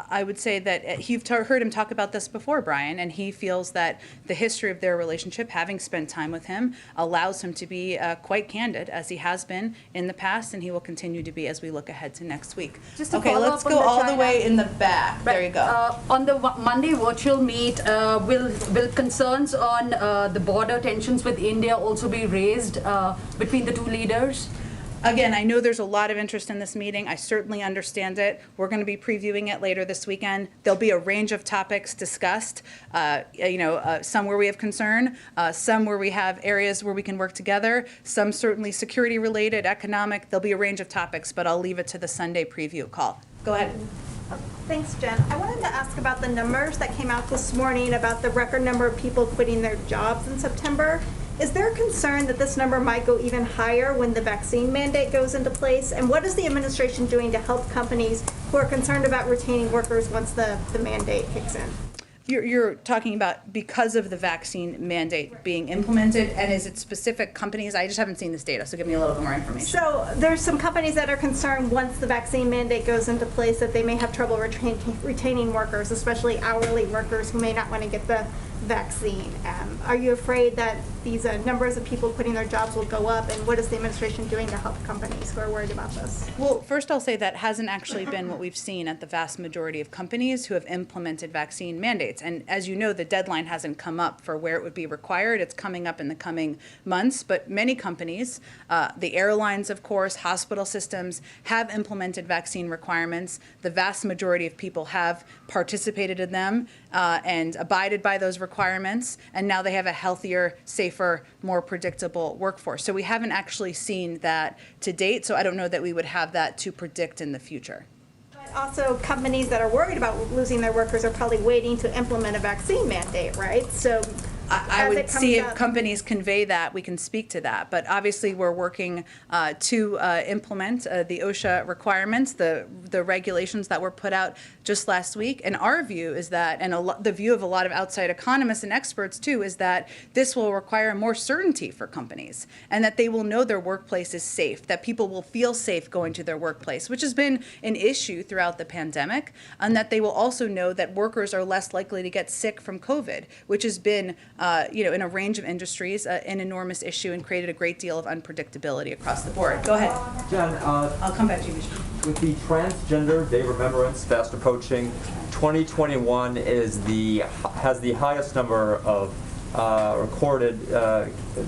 I would say that you've heard him talk about this before, Brian, and he feels that the history of their relationship, having spent time with him, allows him to be quite candid, as he has been in the past, and he will continue to be as we look ahead to next week. Okay, let's go all the way in the back. There you go. On the Monday virtual meet, will concerns on the border tensions with India also be raised between the two leaders? Again, I know there's a lot of interest in this meeting. I certainly understand it. We're going to be previewing it later this weekend. There'll be a range of topics discussed, some where we have concern, some where we have areas where we can work together, some certainly security related, economic. There'll be a range of topics, but I'll leave it to the Sunday preview call. Go ahead. Thanks, Jen. I wanted to ask about the numbers that came out this morning about the record number of people quitting their jobs in September. Is there a concern that this number might go even higher when the vaccine mandate goes into place? And what is the administration doing to help companies who are concerned about retaining workers once the mandate kicks in? You're talking about because of the vaccine mandate being implemented, and is it specific companies? I just haven't seen this data, so give me a little bit more information. So there's some companies that are concerned once the vaccine mandate goes into place that they may have trouble retaining workers, especially hourly workers who may not want to get the vaccine. Are you afraid that these numbers of people quitting their jobs will go up, and what is the administration doing to help companies who are worried about this? Well, first I'll say that hasn't actually been what we've seen at the vast majority of companies who have implemented vaccine mandates. And as you know, the deadline hasn't come up for where it would be required. It's coming up in the coming months, but many companies, the airlines, of course, hospital systems, have implemented vaccine requirements. The vast majority of people have participated in them and abided by those requirements, and now they have a healthier, safer, more predictable workforce. So we haven't actually seen that to date, so I don't know that we would have that to predict in the future. But also, companies that are worried about losing their workers are probably waiting to implement a vaccine mandate, right? So I would see if companies convey that, we can speak to that. But obviously, we're working to implement the OSHA requirements, the regulations that were put out just last week. And our view is that, and the view of a lot of outside economists and experts too, is that this will require more certainty for companies, and that they will know their workplace is safe, that people will feel safe going to their workplace, which has been an issue throughout the pandemic, and that they will also know that workers are less likely to get sick from COVID, which has been in a range of industries, an enormous issue and created a great deal of unpredictability across the board. Go ahead. Jen, I'll come back to you. With the Transgender Day Remembrance fast approaching, 2021 has the highest number of recorded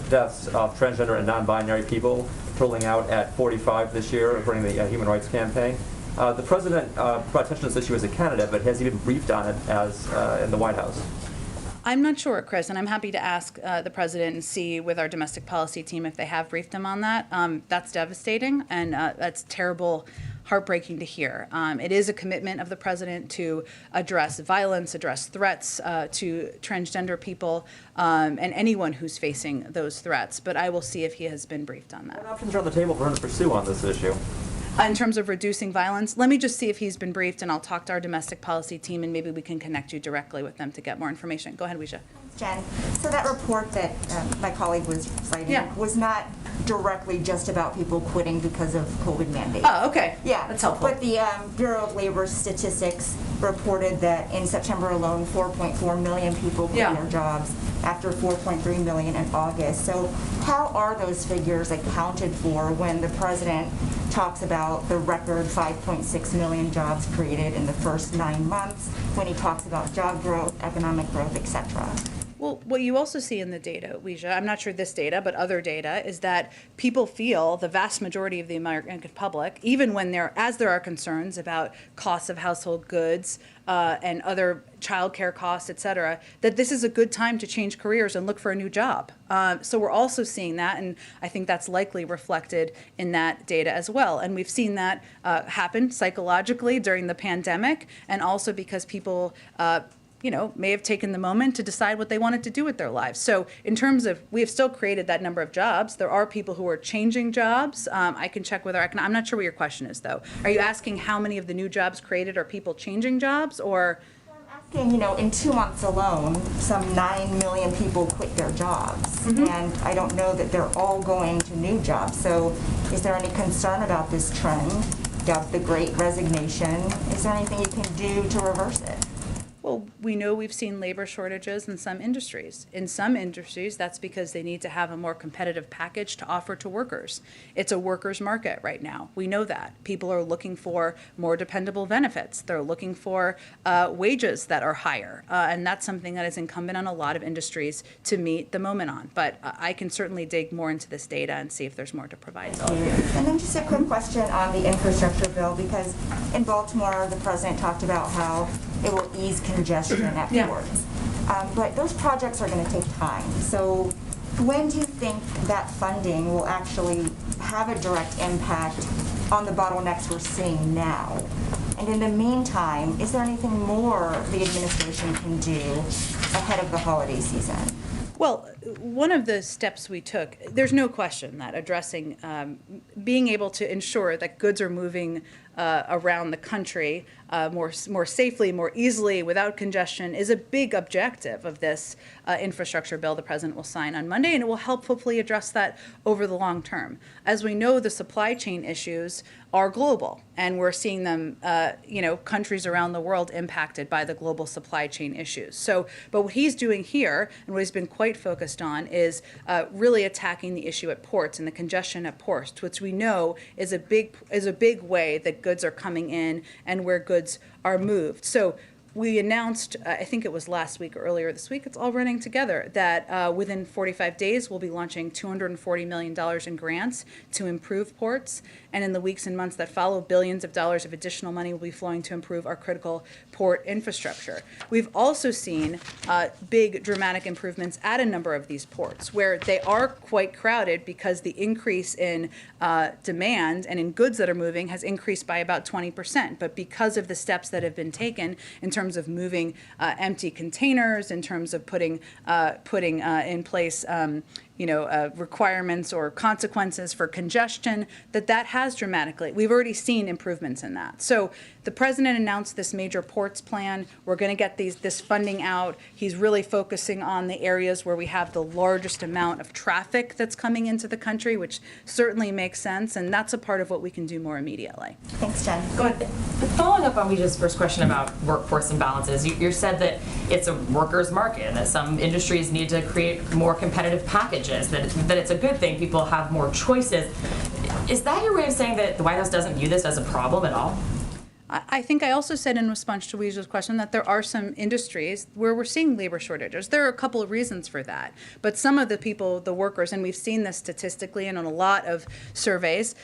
deaths of transgender and non-binary people, totaling out at 45 this year, according to the Human Rights Campaign. The president brought attention to this issue as a candidate, but has he been briefed on it as in the White House? I'm not sure, Chris, and I'm happy to ask the president and see with our domestic policy team if they have briefed him on that. That's devastating, and that's terrible, heartbreaking to hear. It is a commitment of the president to address violence, address threats to transgender people, and anyone who's facing those threats. But I will see if he has been briefed on that. What options are on the table for him to pursue on this issue? In terms of reducing violence, let me just see if he's been briefed, and I'll talk to our domestic policy team, and maybe we can connect you directly with them to get more information. Go ahead, Weisha. Jen, so that report that my colleague was citing was not directly just about people quitting because of COVID mandates. Oh, okay. Yeah. That's helpful. But the Bureau of Labor Statistics reported that in September alone, 4.4 million people quit their jobs after 4.3 million in August. So how are those figures accounted for when the president talks about the record 5.6 million jobs created in the first 9 months, when he talks about job growth, economic growth, etc.? Well, what you also see in the data, Weisha, I'm not sure this data, but other data, is that people feel, the vast majority of the American public, even when there are concerns about costs of household goods and other childcare costs, et cetera, that this is a good time to change careers and look for a new job. So we're also seeing that, and I think that's likely reflected in that data as well. And we've seen that happen psychologically during the pandemic, and also because people may have taken the moment to decide what they wanted to do with their lives. So in terms of, we have still created that number of jobs. There are people who are changing jobs. I can check with I'm not sure what your question is, though. Are you asking how many of the new jobs created are people changing jobs, or? In 2 months alone, some 9 million people quit their jobs. And I don't know that they're all going to new jobs. So is there any concern about this trend of the Great Resignation? Is there anything you can do to reverse it? Well, we know we've seen labor shortages in some industries. In some industries, that's because they need to have a more competitive package to offer to workers. It's a workers' market right now. We know that. People are looking for more dependable benefits. They're looking for wages that are higher. And that's something that is incumbent on a lot of industries to meet the moment on. But I can certainly dig more into this data and see if there's more to provide. And then just a quick question on the infrastructure bill, because in Baltimore, the president talked about how it will ease congestion at ports. But those projects are going to take time. So when do you think that funding will actually have a direct impact on the bottlenecks we're seeing now? And in the meantime, is there anything more the administration can do ahead of the holiday season? Well, one of the steps we took, there's no question that addressing, being able to ensure that goods are moving around the country more safely, more easily, without congestion, is a big objective of this infrastructure bill the president will sign on Monday, and it will help hopefully address that over the long term. As we know, the supply chain issues are global, and we're seeing them, countries around the world impacted by the global supply chain issues. So, but what he's doing here, and what he's been quite focused on, is really attacking the issue at ports and the congestion at ports, which we know is a big way that goods are coming in and where goods are moved. So we announced, I think it was last week or earlier this week, it's all running together, that within 45 days we'll be launching $240 million in grants to improve ports. And in the weeks and months that follow, billions of dollars of additional money will be flowing to improve our critical port infrastructure. We've also seen big dramatic improvements at a number of these ports where they are quite crowded because the increase in demand and in goods that are moving has increased by about 20%. But because of the steps that have been taken in terms of moving empty containers, in terms of putting in place requirements or consequences for congestion, that has dramatically, we've already seen improvements in that. So the president announced this major ports plan. We're going to get this funding out. He's really focusing on the areas where we have the largest amount of traffic that's coming into the country, which certainly makes sense, and that's a part of what we can do more immediately. Thanks, Jen. Go ahead. Following up on Weeja's first question about workforce imbalances, you said that it's a workers' market and that some industries need to create more competitive packages, that it's a good thing people have more choices. Is that your way of saying that the White House doesn't view this as a problem at all? I think I also said in response to Weeja's question that there are some industries where we're seeing labor shortages. There are a couple of reasons for that. But some of the workers, and we've seen this statistically and on a lot of surveys,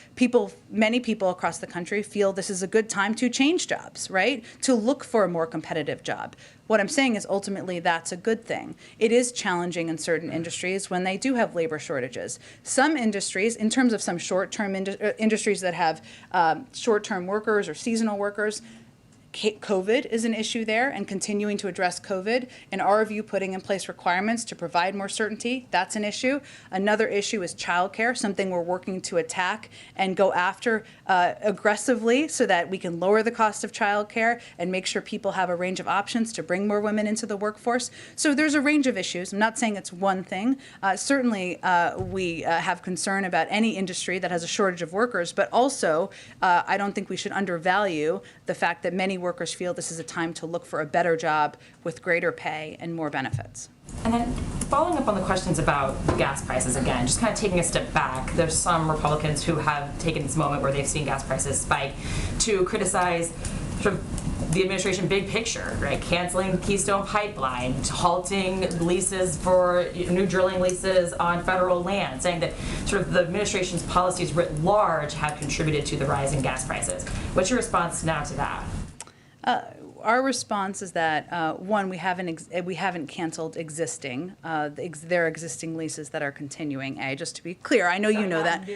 many people across the country feel this is a good time to change jobs, right? To look for a more competitive job. What I'm saying is ultimately that's a good thing. It is challenging in certain industries when they do have labor shortages. Some industries, in terms of some short-term industries that have short-term workers or seasonal workers, COVID is an issue there, and continuing to address COVID. In our view, putting in place requirements to provide more certainty, that's an issue. Another issue is childcare, something we're working to attack and go after aggressively so that we can lower the cost of childcare and make sure people have a range of options to bring more women into the workforce. So there's a range of issues. I'm not saying it's one thing. Certainly, we have concern about any industry that has a shortage of workers, but also I don't think we should undervalue the fact that many workers feel this is a time to look for a better job with greater pay and more benefits. And then following up on the questions about gas prices again, just kind of taking a step back, there's some Republicans who have taken this moment where they've seen gas prices spike to criticize sort of the administration big picture, right? Canceling Keystone Pipeline, halting leases for new drilling leases on federal land, saying that sort of the administration's policies writ large have contributed to the rise in gas prices. What's your response now to that? Our response is that one, we haven't canceled existing there are existing leases that are continuing. Just to be clear, I know you know that.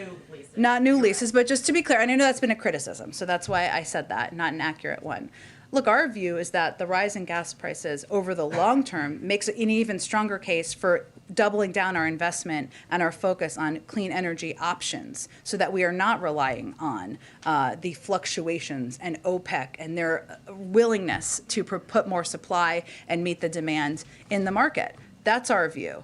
Not new leases, but just to be clear, and I know that's been a criticism, so that's why I said that, not an accurate one. Look, our view is that the rise in gas prices over the long term makes an even stronger case for doubling down our investment and our focus on clean energy options so that we are not relying on the fluctuations and OPEC and their willingness to put more supply and meet the demand in the market. That's our view.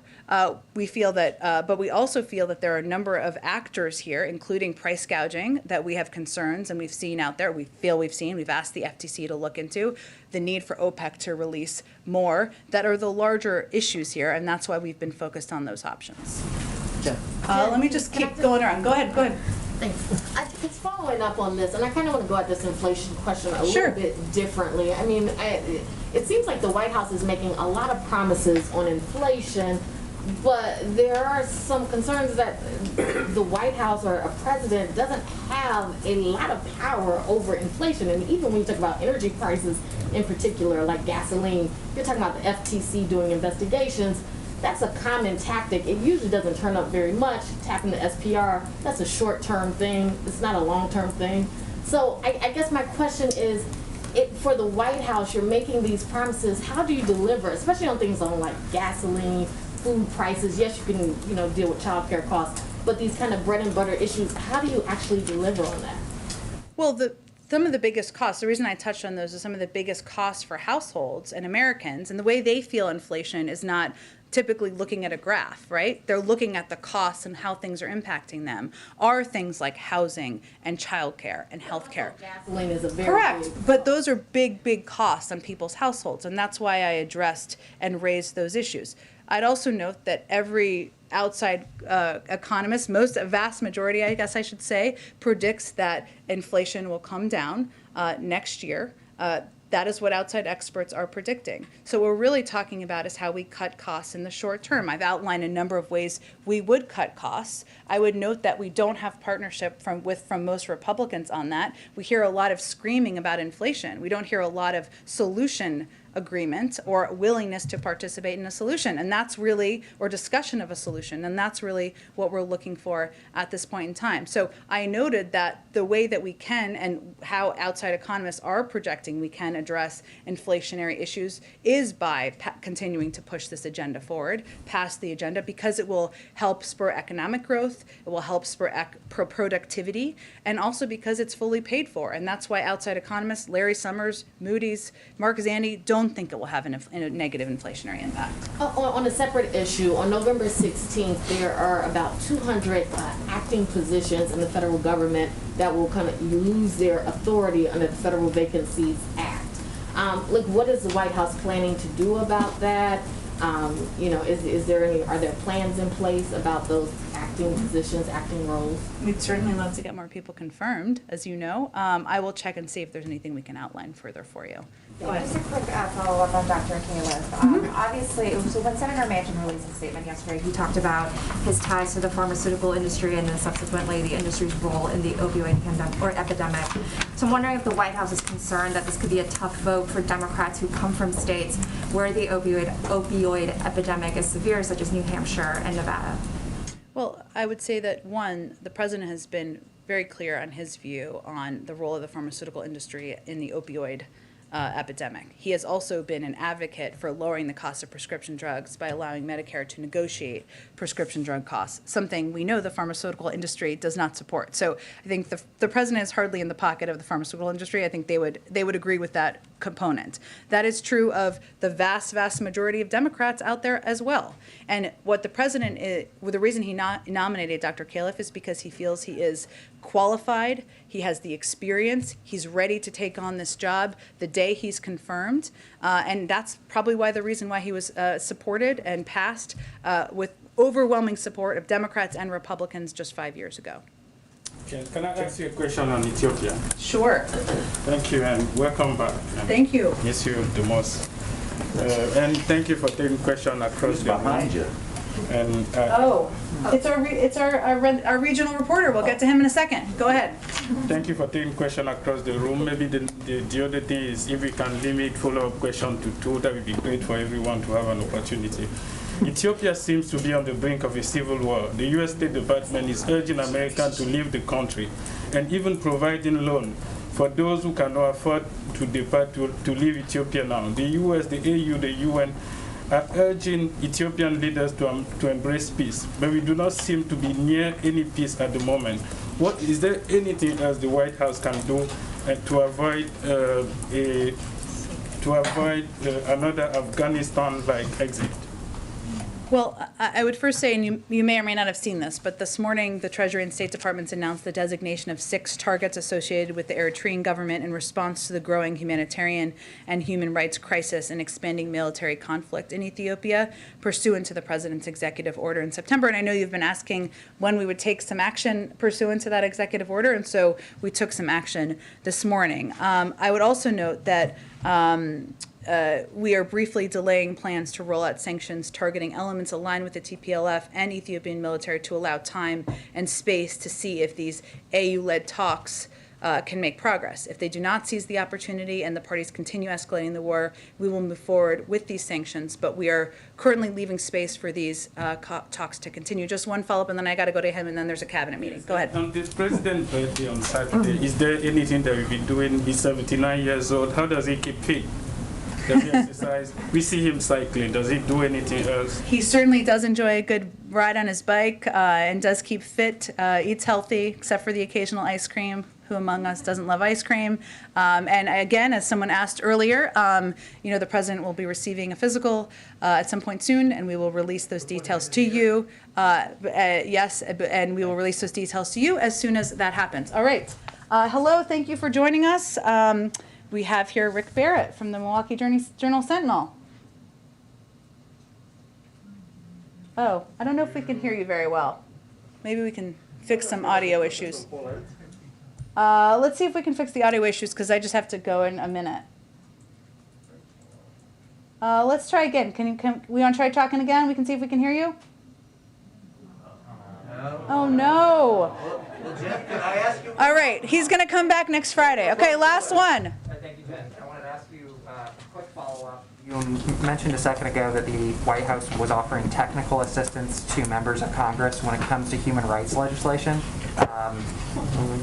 We feel that, but we also feel that there are a number of actors here, including price gouging, that we have concerns and we've seen out there. We've asked the FTC to look into the need for OPEC to release more that are the larger issues here, and that's why we've been focused on those options. Let me just keep going around. Go ahead. Thanks. It's following up on this, and I kind of want to go at this inflation question a little bit differently. I mean, it seems like the White House is making a lot of promises on inflation, but there are some concerns that the White House or a president doesn't have a lot of power over inflation. And even when you talk about energy prices in particular, like gasoline, you're talking about the FTC doing investigations. That's a common tactic. It usually doesn't turn up very much. Tapping the SPR, that's a short-term thing. It's not a long-term thing. So I guess my question is, for the White House, you're making these promises. How do you deliver, especially on things on like gasoline, food prices? Yes, you can deal with child care costs, but these kind of bread and butter issues, how do you actually deliver on that? Well, some of the biggest costs, the reason I touched on those is some of the biggest costs for households and Americans, and the way they feel inflation is not typically looking at a graph, right? They're looking at the costs and how things are impacting them, are things like housing and childcare and healthcare. Gasoline is a very correct, but those are big costs on people's households, and that's why I addressed and raised those issues. I'd also note that every outside economist, a vast majority, I guess I should say, predicts that inflation will come down next year. That is what outside experts are predicting. So what we're really talking about is how we cut costs in the short term. I've outlined a number of ways we would cut costs. I would note that we don't have partnership from most Republicans on that. We hear a lot of screaming about inflation. We don't hear a lot of solution agreement or willingness to participate in a solution, and that's really, or discussion of a solution, and that's really what we're looking for at this point in time. So I noted that the way that we can, and how outside economists are projecting we can address inflationary issues, is by continuing to push this agenda forward, past the agenda, because it will help spur economic growth, it will help spur productivity, and also because it's fully paid for. And that's why outside economists, Larry Summers, Moody's, Mark Zandi, don't think it will have a negative inflationary impact. On a separate issue, on November 16th, there are about 200 acting positions in the federal government that will kind of lose their authority under the Federal Vacancies Act. What is the White House planning to do about that? Are there plans in place about those acting positions, acting roles? We'd certainly love to get more people confirmed, as you know. I will check and see if there's anything we can outline further for you. Just a quick follow-up on Dr. Califf. Obviously, so when Senator Manchin released a statement yesterday, he talked about his ties to the pharmaceutical industry and then subsequently the industry's role in the opioid epidemic. So I'm wondering if the White House is concerned that this could be a tough vote for Democrats who come from states where the opioid epidemic is severe, such as New Hampshire and Nevada. Well, I would say that, one, the president has been very clear on his view on the role of the pharmaceutical industry in the opioid epidemic. He has also been an advocate for lowering the cost of prescription drugs by allowing Medicare to negotiate prescription drug costs, something we know the pharmaceutical industry does not support. So I think the president is hardly in the pocket of the pharmaceutical industry. I think they would agree with that component. That is true of the vast majority of Democrats out there as well. And what the president the reason he nominated Dr. Califf is because he feels he is qualified, he has the experience, he's ready to take on this job the day he's confirmed, and that's probably the reason why he was supported and passed with overwhelming support of Democrats and Republicans just 5 years ago. Okay, can I ask you a question on Ethiopia? Sure. Thank you and welcome back. Thank you. Miss you the most. And thank you for taking question across the behind you. And it's our regional reporter. We'll get to him in a second. Go ahead. Thank you for taking question across the room. Maybe the other thing is if we can limit follow-up question to 2, that would be great for everyone to have an opportunity. Ethiopia seems to be on the brink of a civil war. The U.S. State Department is urging Americans to leave the country and even providing loan for those who cannot afford to depart to leave Ethiopia now. The US, the AU, the UN are urging Ethiopian leaders to embrace peace, but we do not seem to be near any peace at the moment. Is there anything else the White House can do to avoid another Afghanistan-like exit? Well, I would first say, and you may or may not have seen this, but this morning the Treasury and State Departments announced the designation of 6 targets associated with the Eritrean government in response to the growing humanitarian and human rights crisis and expanding military conflict in Ethiopia, pursuant to the President's executive order in September. And I know you've been asking when we would take some action pursuant to that executive order, and so we took some action this morning. I would also note that we are briefly delaying plans to roll out sanctions targeting elements aligned with the TPLF and Ethiopian military to allow time and space to see if these AU-led talks can make progress. If they do not seize the opportunity and the parties continue escalating the war, we will move forward with these sanctions, but we are currently leaving space for these talks to continue. Just one follow-up, and then I got to go to him, and then there's a cabinet meeting. Go ahead. On this president's birthday on Saturday, is there anything that we've been doing? He's 79 years old. How does he keep fit? Does he exercise? We see him cycling. Does he do anything else? He certainly does enjoy a good ride on his bike and does keep fit, eats healthy, except for the occasional ice cream. Who among us doesn't love ice cream? And again, as someone asked earlier, the president will be receiving a physical at some point soon, and we will release those details to you. Yes, and we will release those details to you as soon as that happens. All right. Hello, thank you for joining us. We have here Rick Barrett from the Milwaukee Journal Sentinel. Oh, I don't know if we can hear you very well. Maybe we can fix some audio issues. Let's see if we can fix the audio issues, because I just have to go in a minute. Let's try again. We want to try talking again? We can see if we can hear you? Oh, no. Well, Jeff, can I ask you? All right, he's going to come back next Friday. Okay, last one. Thank you, Jen. I wanted to ask you a quick follow-up. You mentioned a second ago that the White House was offering technical assistance to members of Congress when it comes to human rights legislation.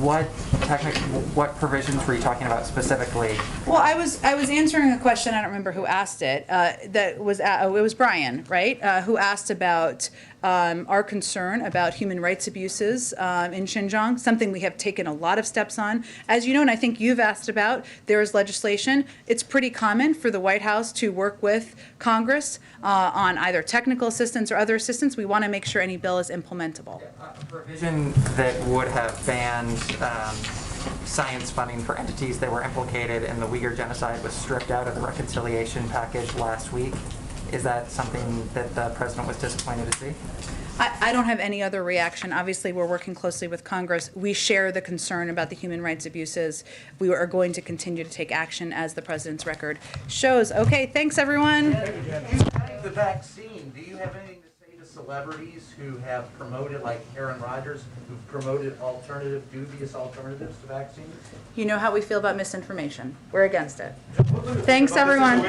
What provisions were you talking about specifically? Well, I was answering a question. I don't remember who asked it. It was Brian, right? Who asked about our concern about human rights abuses in Xinjiang, something we have taken a lot of steps on. As you know, and I think you've asked about, there is legislation. It's pretty common for the White House to work with Congress on either technical assistance or other assistance. We want to make sure any bill is implementable. A provision that would have banned science funding for entities that were implicated in the Uyghur genocide was stripped out of the reconciliation package last week. Is that something that the president was disappointed to see? I don't have any other reaction. Obviously, we're working closely with Congress. We share the concern about the human rights abuses. We are going to continue to take action as the president's record shows. Okay, thanks, everyone. The vaccine, do you have anything to say to celebrities who have promoted, like Aaron Rodgers, who've promoted dubious alternatives to vaccines? You know how we feel about misinformation. We're against it. Thanks, everyone.